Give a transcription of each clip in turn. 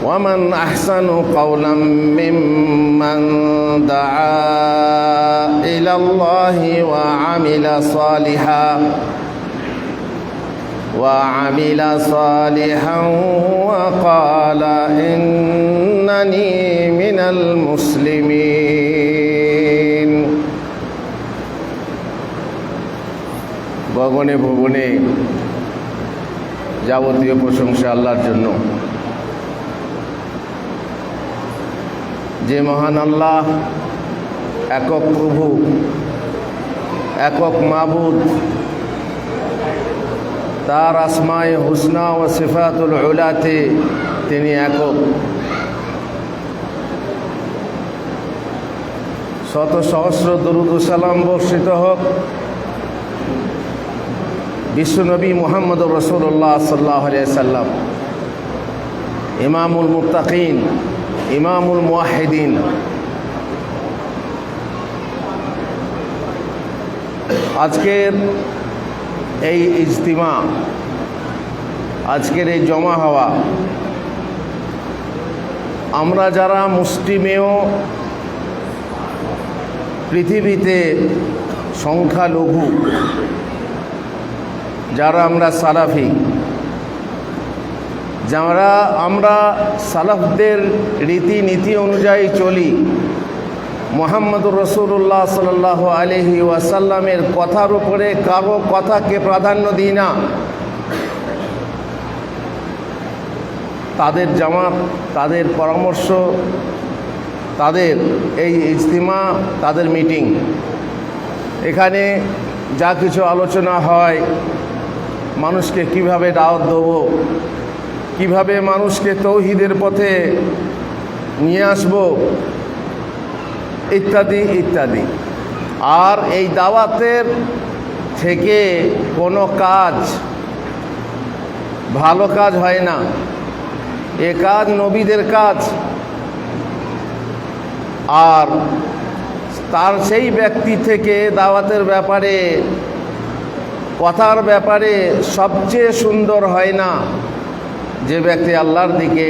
ومن أحسن قولا ممن دعا إلى الله وعمل صالحا وقال إنني من المسلمين। গগনে ভুবনে যাবতীয় প্রশংসা আল্লাহর জন্য, যে মহান আল্লাহ, একক প্রভু, একক মাবুদ। তার আসমায়ে হুসনা ও সিফাতুল উলাতে তিনি একক। শত সহস্র দরুদ ও সালাম বর্ষিত হোক বিশ্বনবী মুহাম্মদুর রাসূলুল্লাহ সাল্লাল্লাহু আলাইহি সাল্লাম, ইমামুল মুত্তাকিন, ইমামুল মুওয়াহ্হিদিন। আজকের এই ইজতিমা, আজকের এই জমা হওয়া, আমরা যারা মুসলিমেও পৃথিবীতে সংখ্যালঘু, যারা আমরা সালাফি, যারা আমরা সালাফদের রীতিনীতি অনুযায়ী চলি, মুহাম্মদুর রাসূলুল্লাহ সাল্লাল্লাহু আলাইহি ওয়াসাল্লামের কথার উপরে কারো কথাকে প্রাধান্য দিই না, তাদের জামাত, তাদের পরামর্শ, তাদের এই ইজতিমা, তাদের মিটিং, এখানে যা কিছু আলোচনা হয়, মানুষকে কিভাবে দাওয়াত দেব, কিভাবে মানুষকে তৌহিদের পথে নিয়ে আসব, ইত্যাদি ইত্যাদি। আর এই দাওয়াতের থেকে কোনো কাজ, ভালো কাজ হয় না। এ কাজ নবীদের কাজ, আর তার সেই ব্যক্তি থেকে দাওয়াতের ব্যাপারে, কথার ব্যাপারে সবচেয়ে সুন্দর হয় না যে ব্যক্তি আল্লাহর দিকে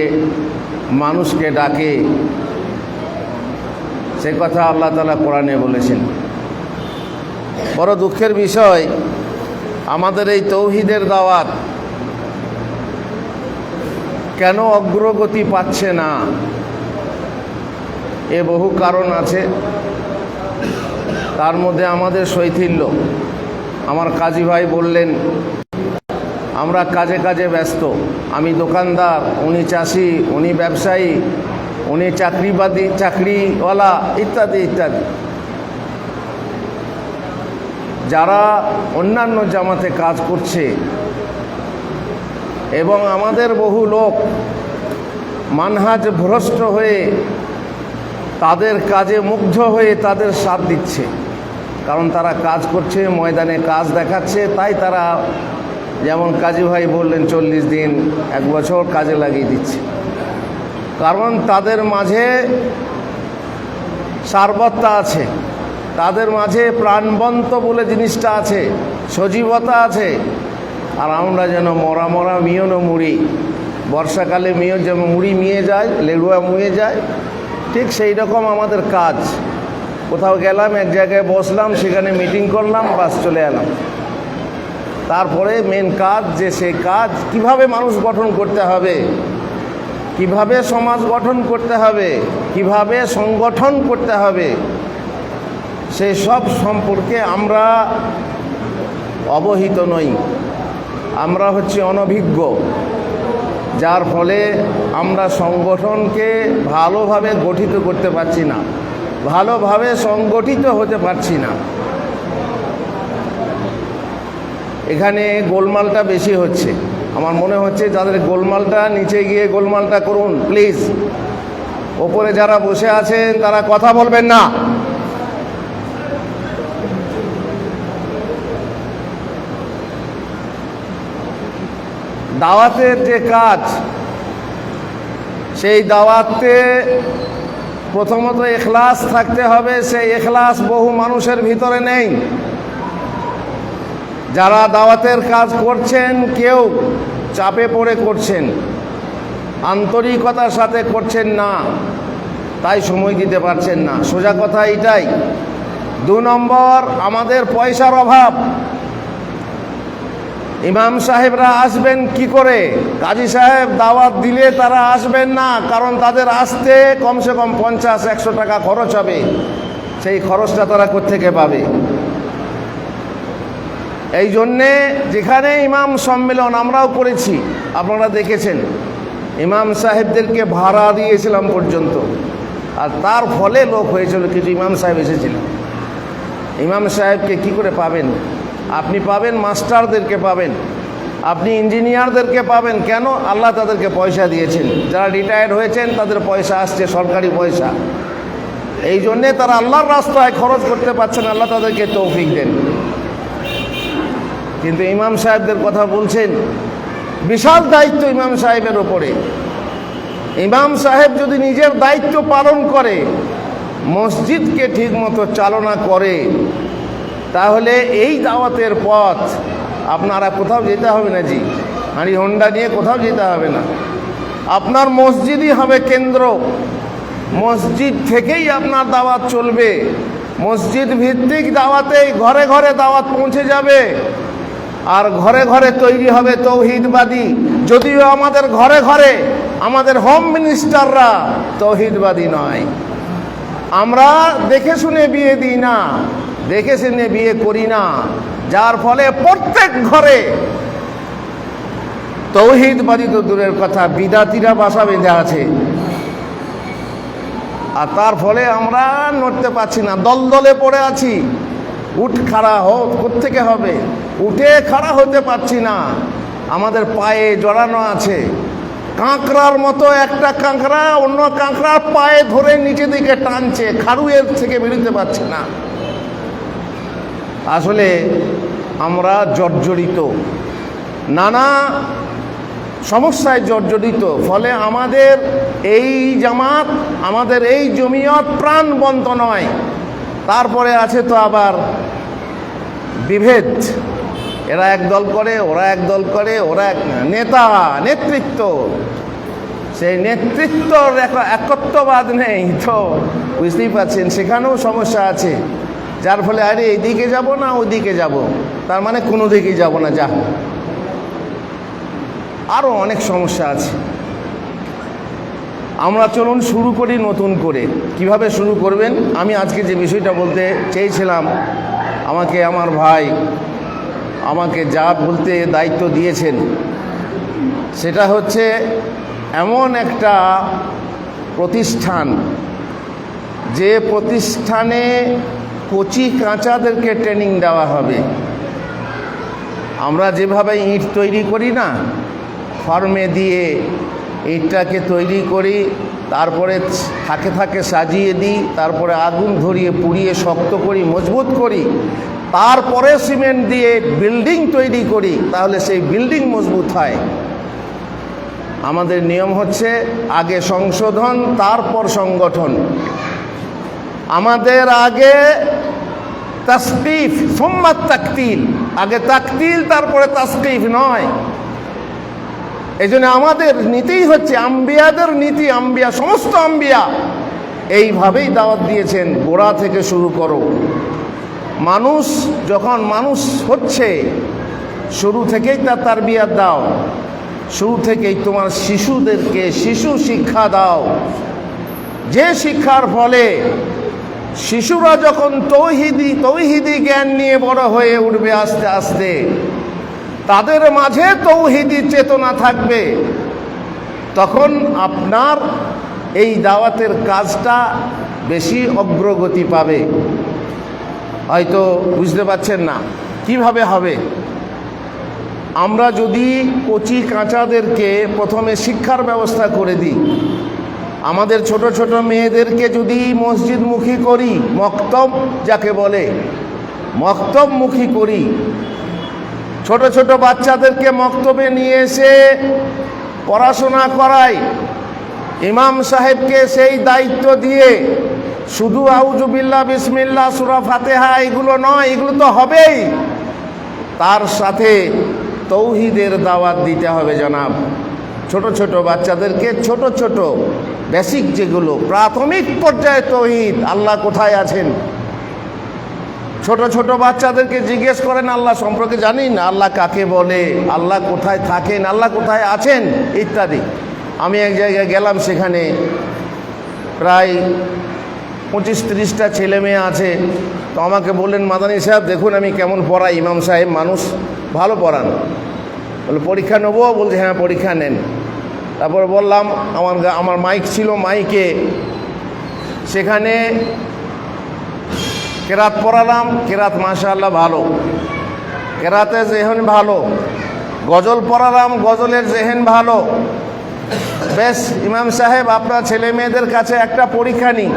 মানুষকে ডাকে। সে কথা আল্লাহ তাআলা কোরআনে বলেছেন। বড় দুঃখের বিষয়, আমাদের এই তৌহিদের দাওয়াত কেন অগ্রগতি পাচ্ছে না? এ বহু কারণ আছে, তার মধ্যে আমাদের শৈথিল্য। আমার কাজী ভাই বললেন, আমরা কাজে কাজে ব্যস্ত। আমি দোকানদার, উনি চাষি, উনি ব্যবসায়ী, উনি চাকরিওয়ালা, ইত্যাদি ইত্যাদি। যারা অন্যান্য জামাতে কাজ করছে এবং আমাদের বহু লোক মানহাজ ভ্রষ্ট হয়ে তাদের কাজে মুগ্ধ হয়ে তাদের সাথ দিচ্ছে, কারণ তারা কাজ করছে, ময়দানে কাজ দেখাচ্ছে, তাই তারা, যেমন কাজী ভাই বললেন, 40 দিন 1 বছর কাজে লাগিয়ে দিচ্ছে। কারণ তাদের মাঝে সারবত্তা আছে, তাদের মাঝে প্রাণবন্ত বলে জিনিসটা আছে, সজীবতা আছে। আর আমরা যেন মরা মরা মিয়নো মুড়ি, বর্ষাকালে মিয়ো যেমন মুড়ি মিয়ে যায়, লেড়ুয়া মুয়ে যায়, ঠিক সেই রকম আমাদের কাজ। কোথাও গেলাম, এক জায়গায় বসলাম, সেখানে মিটিং করলাম, বাস চলে এলাম। তারপরে মেন কাজ, যে সেই কাজ কিভাবে মানুষ গঠন করতে হবে, কিভাবে সমাজ গঠন করতে হবে, কিভাবে সংগঠন করতে হবে, সেই সব সম্পর্কে আমরা অবহিত নই। আমরা হচ্ছে অনভিজ্ঞ, যার ফলে আমরা সংগঠনকে ভালোভাবে গঠিত করতে পারছি না, ভালোভাবে সংগঠিত হতে পারছি না। এখানে গোলমালটা বেশি হচ্ছে। আমার মনে হচ্ছে যাদের গোলমালটা, নিচে গিয়ে গোলমালটা করুন প্লিজ। ওপরে যারা বসে আছেন তারা কথা বলবেন না। দাওয়াতের যে কাজ, সেই দাওয়াতে প্রথমত ইখলাস থাকতে হবে। সেই ইখলাস বহু মানুষের ভিতরে নেই। যারা দাওয়াতের কাজ করছেন, কেউ চাপে পড়ে করছেন, আন্তরিকতার সাথে করছেন না, তাই সময় দিতে পারছেন না। সোজা কথা এটাই। 2 নম্বর, আমাদের পয়সার অভাব। ইমাম সাহেবরা আসবেন কি করে? কাজী সাহেব দাওয়াত দিলে তারা আসবেন না, কারণ তাদের আসতে কমসে কম 50-100 টাকা খরচ হবে। সেই খরচটা তারা কোত্থেকে পাবে? এই জন্যে যেখানে ইমাম সম্মেলন আমরাও করেছি, আপনারা দেখেছেন, ইমাম সাহেবদেরকে ভাড়া দিয়েছিলাম পর্যন্ত, আর তার ফলে লোক হয়েছিল। কিছু ইমাম সাহেব এসেছিলেন। ইমাম সাহেবকে কি করে পাবেন? আপনি পাবেন মাস্টারদেরকে পাবেন, আপনি ইঞ্জিনিয়ারদেরকে পাবেন। কেন? আল্লাহ তাদেরকে পয়সা দিয়েছেন। যারা রিটায়ার্ড হয়েছেন তাদের পয়সা আসছে, সরকারি পয়সা। এই জন্যে তারা আল্লাহর রাস্তায় খরচ করতে পারছেন, আল্লাহ তাদেরকে তৌফিক দেন। কিন্তু ইমাম সাহেবদের কথা বলছেন, বিশাল দায়িত্ব ইমাম সাহেবের ওপরে। ইমাম সাহেব যদি নিজের দায়িত্ব পালন করে, মসজিদকে ঠিকমতো চালনা করে, তাহলে এই দাওয়াতের পথ আপনারা কোথাও যেতে হবে না। জি, হাঁড়ি হোন্ডা নিয়ে কোথাও যেতে হবে না। আপনার মসজিদই হবে কেন্দ্র। মসজিদ থেকেই আপনার দাওয়াত চলবে। মসজিদ ভিত্তিক দাওয়াতেই ঘরে ঘরে দাওয়াত পৌঁছে যাবে, আর ঘরে ঘরে তৈরি হবে তৌহিদবাদী। যদিও আমাদের ঘরে ঘরে আমাদের হোম মিনিস্টাররা তৌহিদবাদী নয়। আমরা দেখে শুনে বিয়ে দিই না, দেখে শুনে বিয়ে করি না, যার ফলে প্রত্যেক ঘরে তৌহিদবাদী তো দূরের কথা, বিদাতিরা বাসা বেঁধে আছে। আর তার ফলে আমরা নড়তে পারছি না, দলদলে পড়ে আছি। উঠ খাড়া কোত্থেকে হবে? উঠে খাড়া হতে পারছি না। আমাদের পায়ে জড়ানো আছে। কাঁকড়ার মতো একটা কাঁকড়া অন্য কাঁকড়ার পায়ে ধরে নিচে দিকে টানছে, খাড়ুয়ের থেকে বেরোতে পারছে না। আসলে আমরা জর্জরিত, নানা সমস্যায় জর্জরিত। ফলে আমাদের এই জামাত, আমাদের এই জমিয়ত প্রাণবন্ত নয়। তারপরে আছে তো আবার বিভেদ। এরা এক দল করে, ওরা এক দল করে, ওরা এক নেতা, নেতৃত্ব। সেই নেতৃত্বর একত্ববাদ নেই তো, বুঝতেই পারছেন, সেখানেও সমস্যা আছে। যার ফলে আরে এইদিকে যাব না ওইদিকে যাব, তার মানে কোনো দিকেই যাব না, যা। আরও অনেক সমস্যা আছে। আমরা চলুন শুরু করি নতুন করে। কিভাবে শুরু করবেন? আমি আজকে যে বিষয়টা বলতে চেয়েছিলাম, আমাকে আমার ভাই আমাকে যা বলতে দায়িত্ব দিয়েছেন, সেটা হচ্ছে এমন একটা প্রতিষ্ঠান, যে প্রতিষ্ঠানে কচি কাঁচাদেরকে ট্রেনিং দেওয়া হবে। আমরা যেভাবে ইট তৈরি করি না, ফর্মে দিয়ে ইটটাকে তৈরি করি, তারপরে থাকে থাকে সাজিয়ে দিই, তারপরে আগুন ধরিয়ে পুড়িয়ে শক্ত করি, মজবুত করি, তারপরে সিমেন্ট দিয়ে বিল্ডিং তৈরি করি, তাহলে সেই বিল্ডিং মজবুত হয়। আমাদের নিয়ম হচ্ছে আগে সংশোধন, তারপর সংগঠন। আমাদের আগে তাসকিফ সুম্মা তাকতিল, আগে তাকতিল তারপরে তাসকিফ নয়। এই জন্য আমাদের নীতিই হচ্ছে আম্বিয়াদের নীতি। আম্বিয়া, সমস্ত আম্বিয়া এইভাবেই দাওয়াত দিয়েছেন, গোড়া থেকে শুরু করো। মানুষ যখন মানুষ হচ্ছে, শুরু থেকেই তার তারবিয়াত দাও, শুরু থেকেই তোমার শিশুদেরকে শিশু শিক্ষা দাও, যে শিক্ষার ফলে শিশুরা যখন তৌহিদি জ্ঞান নিয়ে বড় হয়ে উঠবে, আস্তে আস্তে তাদের মাঝে তৌহিদি চেতনা থাকবে, তখন আপনার এই দাওয়াতের কাজটা বেশি অগ্রগতি পাবে। হয়তো বুঝতে পারছেন না কিভাবে হবে। আমরা যদি কচি কাঁচাদেরকে প্রথমে শিক্ষার ব্যবস্থা করে দিই, আমাদের ছোট ছোট মেয়েদেরকে যদি মসজিদমুখী করি, মক্তব যাকে বলে, মক্তবমুখী করি, ছোট ছোট বাচ্চাদেরকে মক্তবে নিয়ে এসে পড়াশোনা করাই, ইমাম সাহেবকে সেই দায়িত্ব দিয়ে শুধু আউযুবিল্লাহ বিসমিল্লাহ সূরা ফাতিহা এগুলো নয়, এগুলো তো হবেই, তার সাথে তৌহিদের দাওয়াত দিতে হবে জনাব। ছোট ছোট বাচ্চাদেরকে ছোট ছোট বেসিক যেগুলো প্রাথমিক পর্যায়ে তৌহিদ, আল্লাহ কোথায় আছেন, ছোট ছোট বাচ্চাদেরকে জিজ্ঞেস করেন আল্লাহ সম্পর্কে জানেন, আল্লাহ কাকে বলে, আল্লাহ কোথায় থাকেন, আল্লাহ কোথায় আছেন ইত্যাদি। আমি এক জায়গায় গেলাম, সেখানে প্রায় 25-30টা ছেলে মেয়ে আছে। তো আমাকে বললেন, মাদানী সাহেব দেখুন আমি কেমন পড়াই, ইমাম সাহেব মানুষ ভালো পড়ান, বলে পরীক্ষা নেবো, বলছে হ্যাঁ পরীক্ষা নেন। তারপর বললাম, আমার মাইক ছিল, মাইকে সেখানে কেরাত পড়ালাম, কেরাত মাশাআল্লাহ ভালো, কেরাতে জেহেন ভালো। গজল পড়ালাম, গজলের জেহেন ভালো। বেশ ইমাম সাহেব আপনার ছেলে মেয়েদের কাছে একটা পরীক্ষা নিই।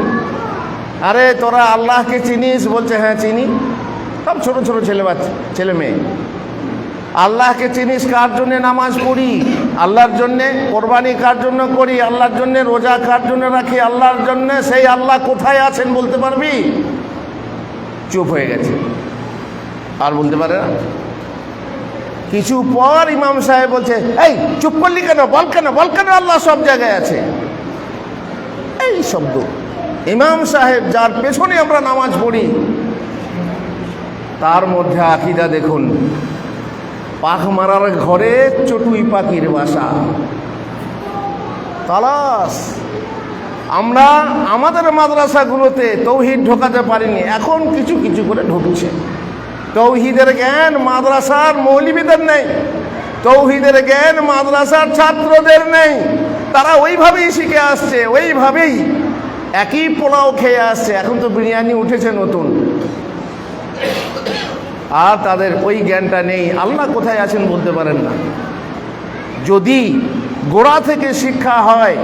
আরে তোরা আল্লাহকে চিনিস? বলছে হ্যাঁ চিনি। সব ছোট ছোট ছেলে মেয়ে। আল্লাহকে চিনিস? কার জন্যে নামাজ পড়ি? আল্লাহর জন্যে। কোরবানি কার জন্য করি? আল্লাহর জন্যে। রোজা কার জন্য রাখি? আল্লাহর জন্যে। সেই আল্লাহ কোথায় আছেন বলতে পারবি? চুপ হয়ে গেছে, আর বলতে পারে না। কিছু পর ইমাম সাহেব বলছে, এই চুপ করলি কেন, বল কেন, বল কেন, আল্লাহ সব জায়গায় আছে। এই শব্দ ইমাম সাহেব যার পেছনে আমরা নামাজ পড়ি, তার মধ্যে আকীদা দেখুন। পাখ মারার ঘরে চটুই পাখির বাসা, তালাশ। আমরা আমাদের মাদ্রাসাগুলোতে তৌহিদ ঢোকাতে পারিনি, এখন কিছু কিছু করে ঢুকছে। তৌহিদের জ্ঞান মাদ্রাসার মৌলবীদের নেই, তৌহিদের জ্ঞান মাদ্রাসার ছাত্রদের নেই। তারা ওইভাবেই শিখে আসছে, ওইভাবেই একই পোলাও খেয়ে আসছে। এখন তো বিরিয়ানি উঠেছে নতুন, আর তাদের ওই জ্ঞানটা নেই। আল্লাহ কোথায় আছেন বলতে পারেন না। যদি গোড়া থেকে শিক্ষা হয়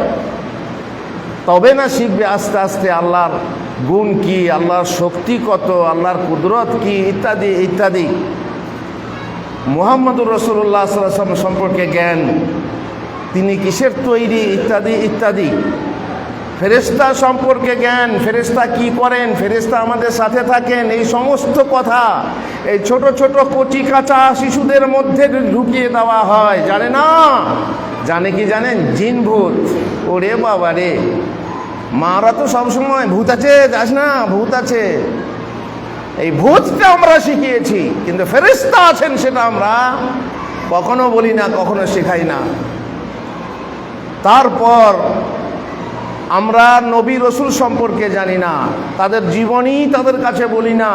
তবে না শিখবে আস্তে আস্তে আল্লাহর গুণ কি, আল্লাহর শক্তি কত, আল্লাহর কুদরত কি, ইত্যাদি ইত্যাদি। মুহাম্মদুর রাসূলুল্লাহ সাল্লাল্লাহু আলাইহি ওয়াসাল্লাম সম্পর্কে জ্ঞান, তিনি কিসের তৈরি, ইত্যাদি ইত্যাদি। ফেরেশতা সম্পর্কে জ্ঞান, ফেরেশতা কি করেন, ফেরেশতা আমাদের সাথে থাকেন, এই সমস্ত কথা এই ছোট ছোট কচি কাঁচা শিশুদের মধ্যে ঢুকিয়ে দেওয়া হয়। জানে না? জানে কি জানেন? জিন ভূত। ওরে বাবা রে, মারা তো সবসময় ভূত আছে, যাস না ভূত আছে। এই ভূতটা আমরা শিখিয়েছি, কিন্তু ফেরেশতা আছেন সেটা আমরা কখনো বলি না, কখনো শেখাই না। তারপর আমরা নবী রসুল সম্পর্কে জানি না, তাদের জীবনী তাদের কাছে বলি না।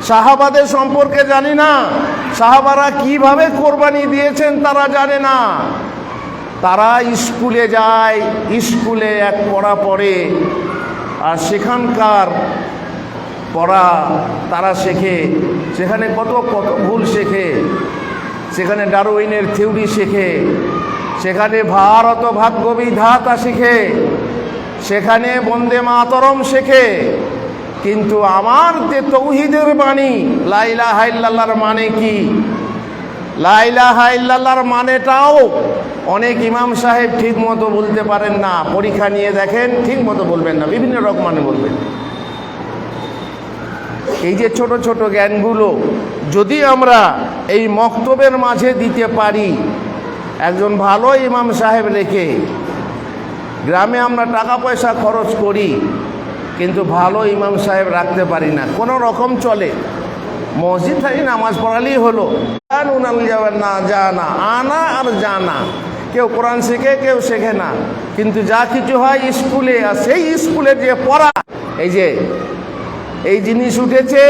সাহাবাদের সম্পর্কে জানি না, সাহাবারা কিভাবে কোরবানি দিয়েছেন তারা জানে না। তারা স্কুলে যায়, স্কুলে এক পড়া পড়ে, আর সেখানকার পড়া তারা শেখে, সেখানে কত কত ভুল শেখে, সেখানে ডারউইনের থিওরি শেখে, সেখানে ভারত ভাগ্য বিধাতা শেখে, সেখানে বন্দে মাতরম শেখে। কিন্তু আমার যে তৌহিদের বাণী, লা ইলাহা ইল্লাল্লাহর মানে কি, লা ইলাহা ইল্লাল্লাহর মানেটাও অনেক ইমাম সাহেব ঠিক মতো বলতে পারেন না। পরীক্ষা নিয়ে দেখেন, ঠিক মতো বলবেন না, বিভিন্ন রকম মানে বলবেন। এই যে ছোট ছোট জ্ঞানগুলো যদি আমরা এই মক্তবের মাঝে দিতে পারি, একজন ভালো ইমাম সাহেব রেখে, গ্রামে আমরা টাকা পয়সা খরচ করি কিন্তু ভালো ইমাম সাহেব রাখতে পারি না, কোনো রকম চলে। মসজিদ থেকে নামাজ পড়ালেই হলো, না জানা আনা আর জানা। কেউ কোরআন শেখে, কেউ শেখে না, কিন্তু যা কিছু হয় স্কুলে, আর সেই স্কুলে যে পড়া, এই যে এই জিনিস উঠেছে,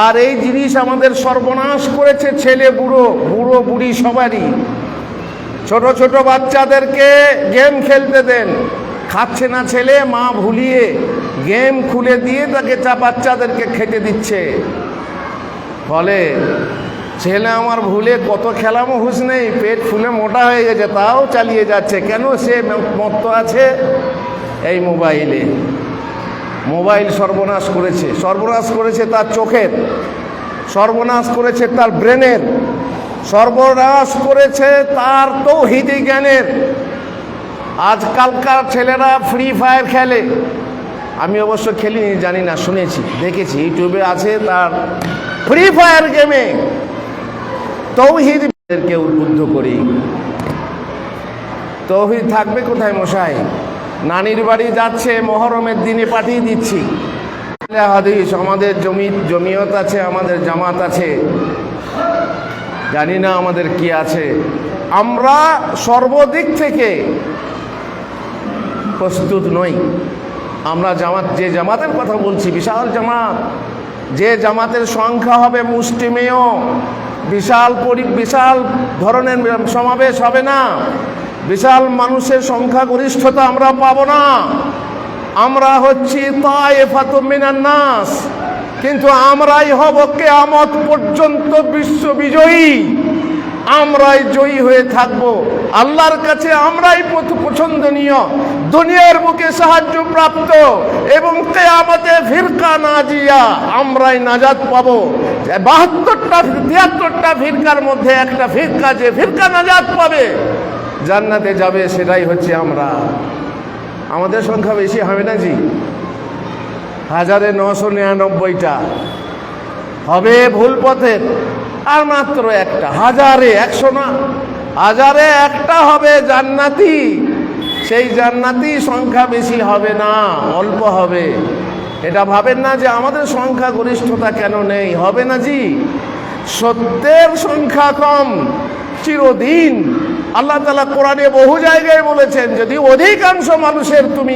আর এই জিনিস আমাদের সর্বনাশ করেছে ছেলে বুড়ো, বুড়ো বুড়ি সবারই। ছোট ছোট বাচ্চাদেরকে গেম খেলতে দেন, খাচ্ছে না ছেলে, মা ভুলিয়ে গেম খুলে দিয়ে তাকে বাচ্চাদেরকে খেতে দিচ্ছে। ফলে ছেলে আমার ভুলে কত খেলামো হুঁশ নেই, পেট ফুলে মোটা হয়ে গেছে, তাও চালিয়ে যাচ্ছে। কেন? সে মত্ত আছে এই মোবাইলে। মোবাইল সর্বনাশ করেছে, সর্বনাশ করেছে তার চোখের, সর্বনাশ করেছে তার ব্রেনের, সর্বনাশ করেছে তার তৌহিদি জ্ঞানের। আজকালকার ছেলেরা ফ্রি ফায়ার খেলে, আমি অবশ্য খেলিনি, জানি না, শুনেছি, দেখেছি, ইউটিউবে আছে তার ফ্রি ফায়ার গেমে তৌহিদকে উদ্বুদ্ধ করি। তৌহিদ থাকবে কোথায় মশাই? নানির বাড়ি যাচ্ছে, মহরমের দিনে পাঠিয়ে দিচ্ছি। হাদিস, আমাদের জমিয়ত আছে, আমাদের জামাত আছে, জানি না আমাদের কি আছে। আমরা সর্বদিক থেকে প্রস্তুত নই। আমরা যে জামাতের কথা বলছি, বিশাল জামাত, যে জামাতের সংখ্যা হবে মুষ্টিমেয়, বিশাল ধরনের সমাবেশ হবে না, বিশাল মানুষের সংখ্যাগরিষ্ঠতা আমরা পাবো না। আমরা হচ্ছি তায়েফাতুম মিনান নাস, কিন্তু আমরাই হব কিয়ামত পর্যন্ত বিশ্ব বিজয়ী। আমরাই জয়ী হয়ে থাকব, আল্লাহর কাছে আমরাই পছন্দনীয়, দুনিয়ার বুকে সাহায্য প্রাপ্ত, এবং কিয়ামতে ফিরকা নাজিয়া, আমরাই নাজাত পাবো। 73টা ফিরকার মধ্যে একটা ফিরকা, যে ফিরকা নাজাত পাবে, জান্নাতে যাবে, সেটাই হচ্ছে আমরা। আমাদের সংখ্যা বেশি হবে না জি? 1999টা হবে ভুল পথের, আর মাত্র একটা, 100 না, 1,একটা হবে জান্নাতি। সেই জান্নাতি সংখ্যা বেশি হবে না, অল্প হবে। এটা ভাবেন না যে আমাদের সংখ্যা গরিষ্ঠতা কেন নেই, হবে না জি। সত্যের সংখ্যা কম চিরদিন। আল্লাহ তাআলা কোরআনে বহু জায়গায় বলেছেন, যদি অধিকাংশ মানুষের তুমি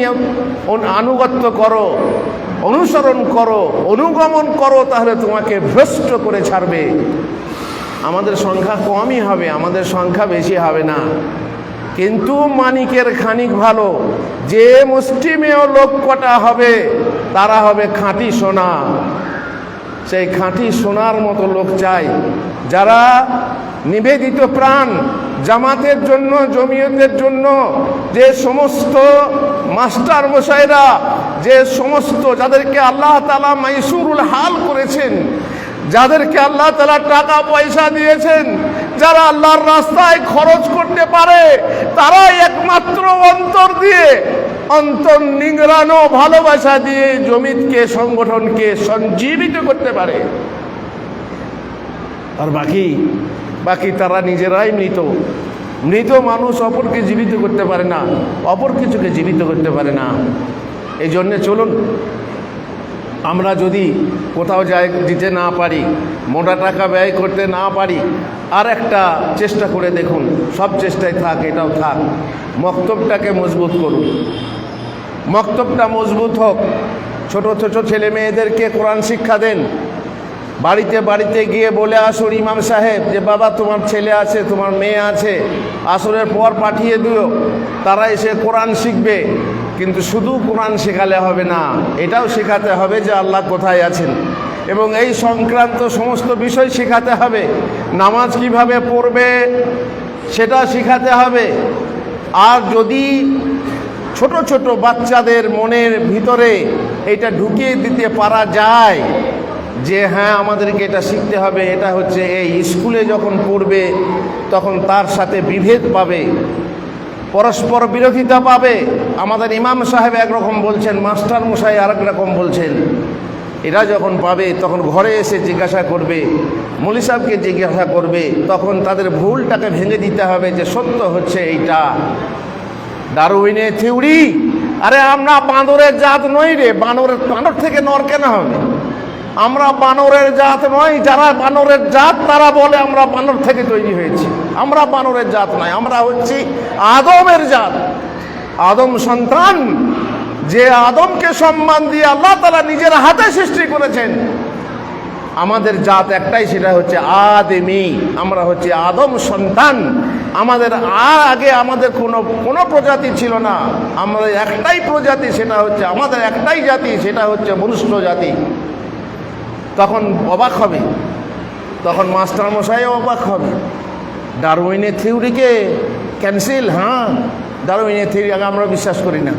আনুগত্য করো, অনুসরণ করো, অনুগমন করো, তাহলে তোমাকে ভ্রষ্ট করে ছাড়বে। আমাদের সংখ্যা কমই হবে, আমাদের সংখ্যা বেশি হবে না। কিন্তু মানিকের খানিক ভালো, যে মুষ্টিমেয় লোক কটা হবে, তারা হবে খাঁটি সোনা। সেই খাঁটি সোনার মতো লোক চাই, যারা নিবেদিত প্রাণ জামাতের জন্য, জমিয়তের জন্য। যে সমস্ত মাস্টার মশাইরা, যে সমস্ত যাদেরকে আল্লাহ তাআলা মাইসুরুল হাল করেছেন, যাদেরকে আল্লাহ তাআলা টাকা পয়সা দিয়েছেন, যারা আল্লাহর রাস্তায় খরচ করতে পারে, তারাই একমাত্র অন্তর দিয়ে, অন্তর নিংড়ানো ভালোবাসা দিয়ে জমিতকে, সংগঠনকে সঞ্জীবিত করতে পারে। আর বাকি তারা নিজেরাই মৃত মানুষ অপরকে জীবিত করতে পারে না, অপর কিছুকে জীবিত করতে পারে না। এই জন্যে চলুন, আমরা যদি কোথাও দিতে না পারি, মোটা টাকা ব্যয় করতে না পারি, আর একটা চেষ্টা করে দেখুন। সব চেষ্টায় থাক, এটাও থাক, মক্তবটাকে মজবুত করুন। মক্তবটা মজবুত হোক, ছোট ছোট ছেলে মেয়েদেরকে কোরআন শিক্ষা দেন। বাড়িতে গিয়ে বলে আসুন ইমাম সাহেব, যে বাবা তোমার ছেলে আছে, তোমার মেয়ে আছে, আসরের পর পাঠিয়ে দিও, তারা এসে কোরআন শিখবে। কিন্তু শুধু কোরআন শেখালে হবে না, এটাও শেখাতে হবে যে আল্লাহ কোথায় আছেন, এবং এই সংক্রান্ত সমস্ত বিষয় শেখাতে হবে। নামাজ কিভাবে পড়বে সেটা শেখাতে হবে। আর যদি ছোট ছোট বাচ্চাদের মনের ভিতরে এটা ঢুকিয়ে দিতে পারা যায় যে হ্যাঁ আমাদেরকে এটা শিখতে হবে, এটা হচ্ছে এই স্কুলে যখন পড়বে তখন তার সাথে বিভেদ পাবে, পরস্পর বিরোধিতা পাবে। আমাদের ইমাম সাহেব একরকম বলছেন, মাস্টার মশাই আরেক রকম বলছেন। এরা যখন পাবে তখন ঘরে এসে জিজ্ঞাসা করবে, মৌলী সাহেবকে জিজ্ঞাসা করবে, তখন তাদের ভুলটাকে ভেঙে দিতে হবে যে সত্য হচ্ছে এইটা। ডারউইনের থিওরি, আরে আমরা বাঁদরের জাত নই রে, বানর থেকে নর কেন হবে? আমরা বানরের জাত নই। যারা বানরের জাত তারা বলে আমরা বানর থেকে তৈরি হয়েছি। আমরা বানরের জাত নয়, আমরা হচ্ছি আদমের জাত, আদম সন্তান। যে আদমকে সম্মান দিয়ে আল্লাহ তাআলা নিজের হাতে সৃষ্টি করেছেন। আমাদের জাত একটাই, সেটা হচ্ছে আদমি। আমরা হচ্ছে আদম সন্তান। আমাদের আগে আমাদের কোনো প্রজাতি ছিল না। আমাদের একটাই প্রজাতি, সেটা হচ্ছে আমাদের একটাই জাতি, সেটা হচ্ছে মনুষ্য জাতি। তখন অবাক হবে, তখন মাস্টারমশাইও অবাক হবে। ডারউইনের থিওরিকে ক্যান্সেল, হ্যাঁ ডারউইনের থিওরি আগে আমরা বিশ্বাস করি না।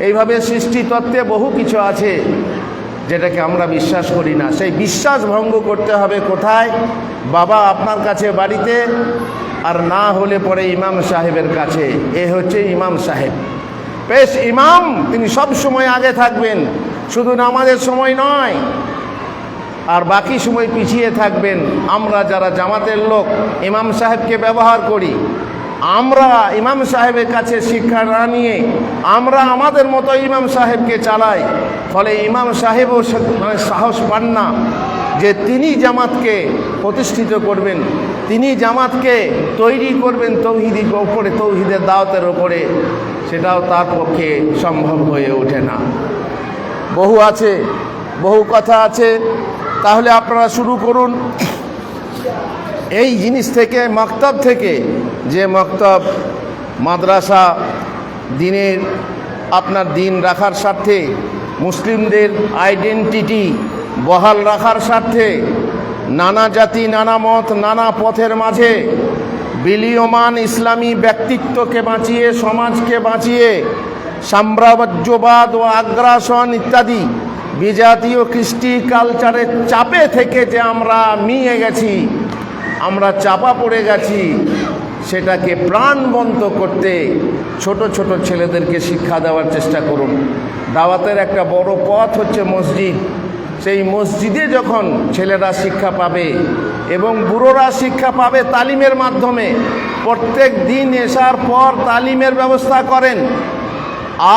এইভাবে সৃষ্টিতত্ত্বে বহু কিছু আছে যেটাকে আমরা বিশ্বাস করি না। সেই বিশ্বাস ভঙ্গ করতে হবে কোথায়? বাবা আপনার কাছে বাড়িতে, আর না হলে পরে ইমাম সাহেবের কাছে। এ হচ্ছে ইমাম সাহেব, পেশ ইমাম। তিনি সব সময় আগে থাকবেন, শুধু নামাজের সময় নয়, আর বাকি সময় পিছিয়ে থাকবেন। আমরা যারা জামাতের লোক ইমাম সাহেবকে ব্যবহার করি, আমরা ইমাম সাহেবের কাছে শিক্ষা না নিয়ে আমরা আমাদের মতো ইমাম সাহেবকে চালাই, ফলে ইমাম সাহেবও সাহস পান না যে তিনি জামাতকে প্রতিষ্ঠিত করবেন, তিনি জামাতকে তৈরি করবেন তৌহিদের ওপরে, তৌহিদের দাওয়াতের ওপরে, সেটাও তার পক্ষে সম্ভব হয়ে ওঠে না। বহু আছে, বহু কথা আছে। তাহলে আপনারা শুরু করুন এই জিনিস থেকে, মক্তব থেকে, যে মক্তব মাদ্রাসা দিনের আপনার দিন রাখার স্বার্থে, মুসলিমদের আইডেন্টিটি বহাল রাখার স্বার্থে, নানা জাতি নানা মত নানা পথের মাঝে বিলীয়মান ইসলামী ব্যক্তিত্বকে বাঁচিয়ে, সমাজকে বাঁচিয়ে সাম্রাজ্যবাদ ও আগ্রাসন ইত্যাদি বিজাতীয় কৃষ্টি কালচারের চাপে থেকে যে আমরা মিয়ে গেছি, আমরা চাপা পড়ে গেছি, সেটাকে প্রাণবন্ত করতে ছোট ছোট ছেলেদেরকে শিক্ষা দেওয়ার চেষ্টা করুন। দাওয়াতের একটা বড় পথ হচ্ছে মসজিদ। সেই মসজিদে যখন ছেলেরা শিক্ষা পাবে এবং বুড়োরা শিক্ষা পাবে তালিমের মাধ্যমে, প্রত্যেক দিন এশার পর তালিমের ব্যবস্থা করেন,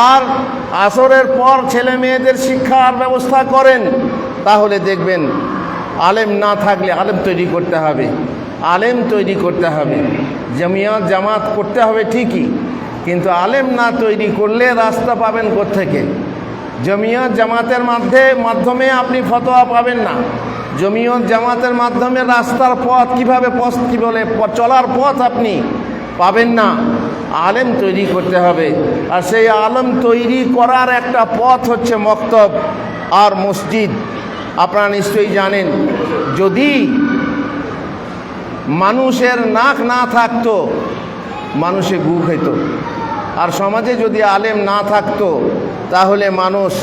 আর আসরের পর ছেলে মেয়েদের শিক্ষার ব্যবস্থা করেন, তাহলে দেখবেন আলেম না থাকলে আলেম তৈরি করতে হবে, আলেম তৈরি করতে হবে, জমিয়ত জামাত করতে হবে ঠিকই, কিন্তু আলেম না তৈরি করলে রাস্তা পাবেন কোত্থেকে? জমিয়ত জামাতের মাধ্যমে আপনি ফতোয়া পাবেন না, জমিয়ত জামাতের মাধ্যমে রাস্তার পথ কীভাবে কি বলে চলার পথ আপনি পাবেন না। আলেম তৈরি করতে হবে, আর সেই আলেম তৈরি করার একটা পথ হচ্ছে মক্তব আর মসজিদ। আপনারা নিশ্চয়ই জানেন, যদি মানুষের নাক না থাকতো মানুষে গু খেত, আর সমাজে যদি আলেম না থাকতো তাহলে মানুষ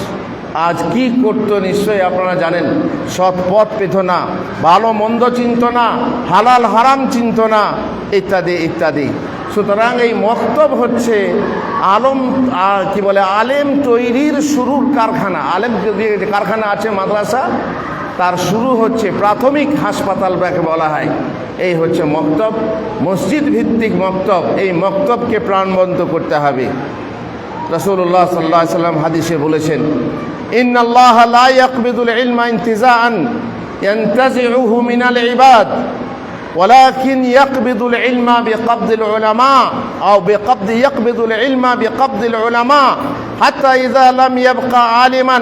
আজ কি করতো নিশ্চয়ই আপনারা জানেন। সৎ পথ পেত না, ভালো মন্দ চিনত না, হালাল হারাম চিনত না, ইত্যাদি ইত্যাদি। সুতরাং এই মক্তব হচ্ছে আলেম তৈরির শুরুর কারখানা। আলেম যদি কারখানা আছে মাদ্রাসা, তার শুরু হচ্ছে প্রাথমিক হাসপাতাল যাকে বলা হয়, এই হচ্ছে মক্তব, মসজিদ ভিত্তিক মক্তব। এই মক্তবকে প্রাণবন্ত করতে হবে। রাসূলুল্লাহ সাল্লাল্লাহু আলাইহি ওয়াসাল্লাম হাদিসে বলেছেন, ইন্নাল্লাহা লা ইয়াকবিদুল ইলমা ইনতিজাআন ইয়ানতাজিউহু মিনাল ইবাদ ولكن يقبض العلم بقبض العلماء أو يقبض العلم بقبض العلماء حتى إذا لم يبقى عالما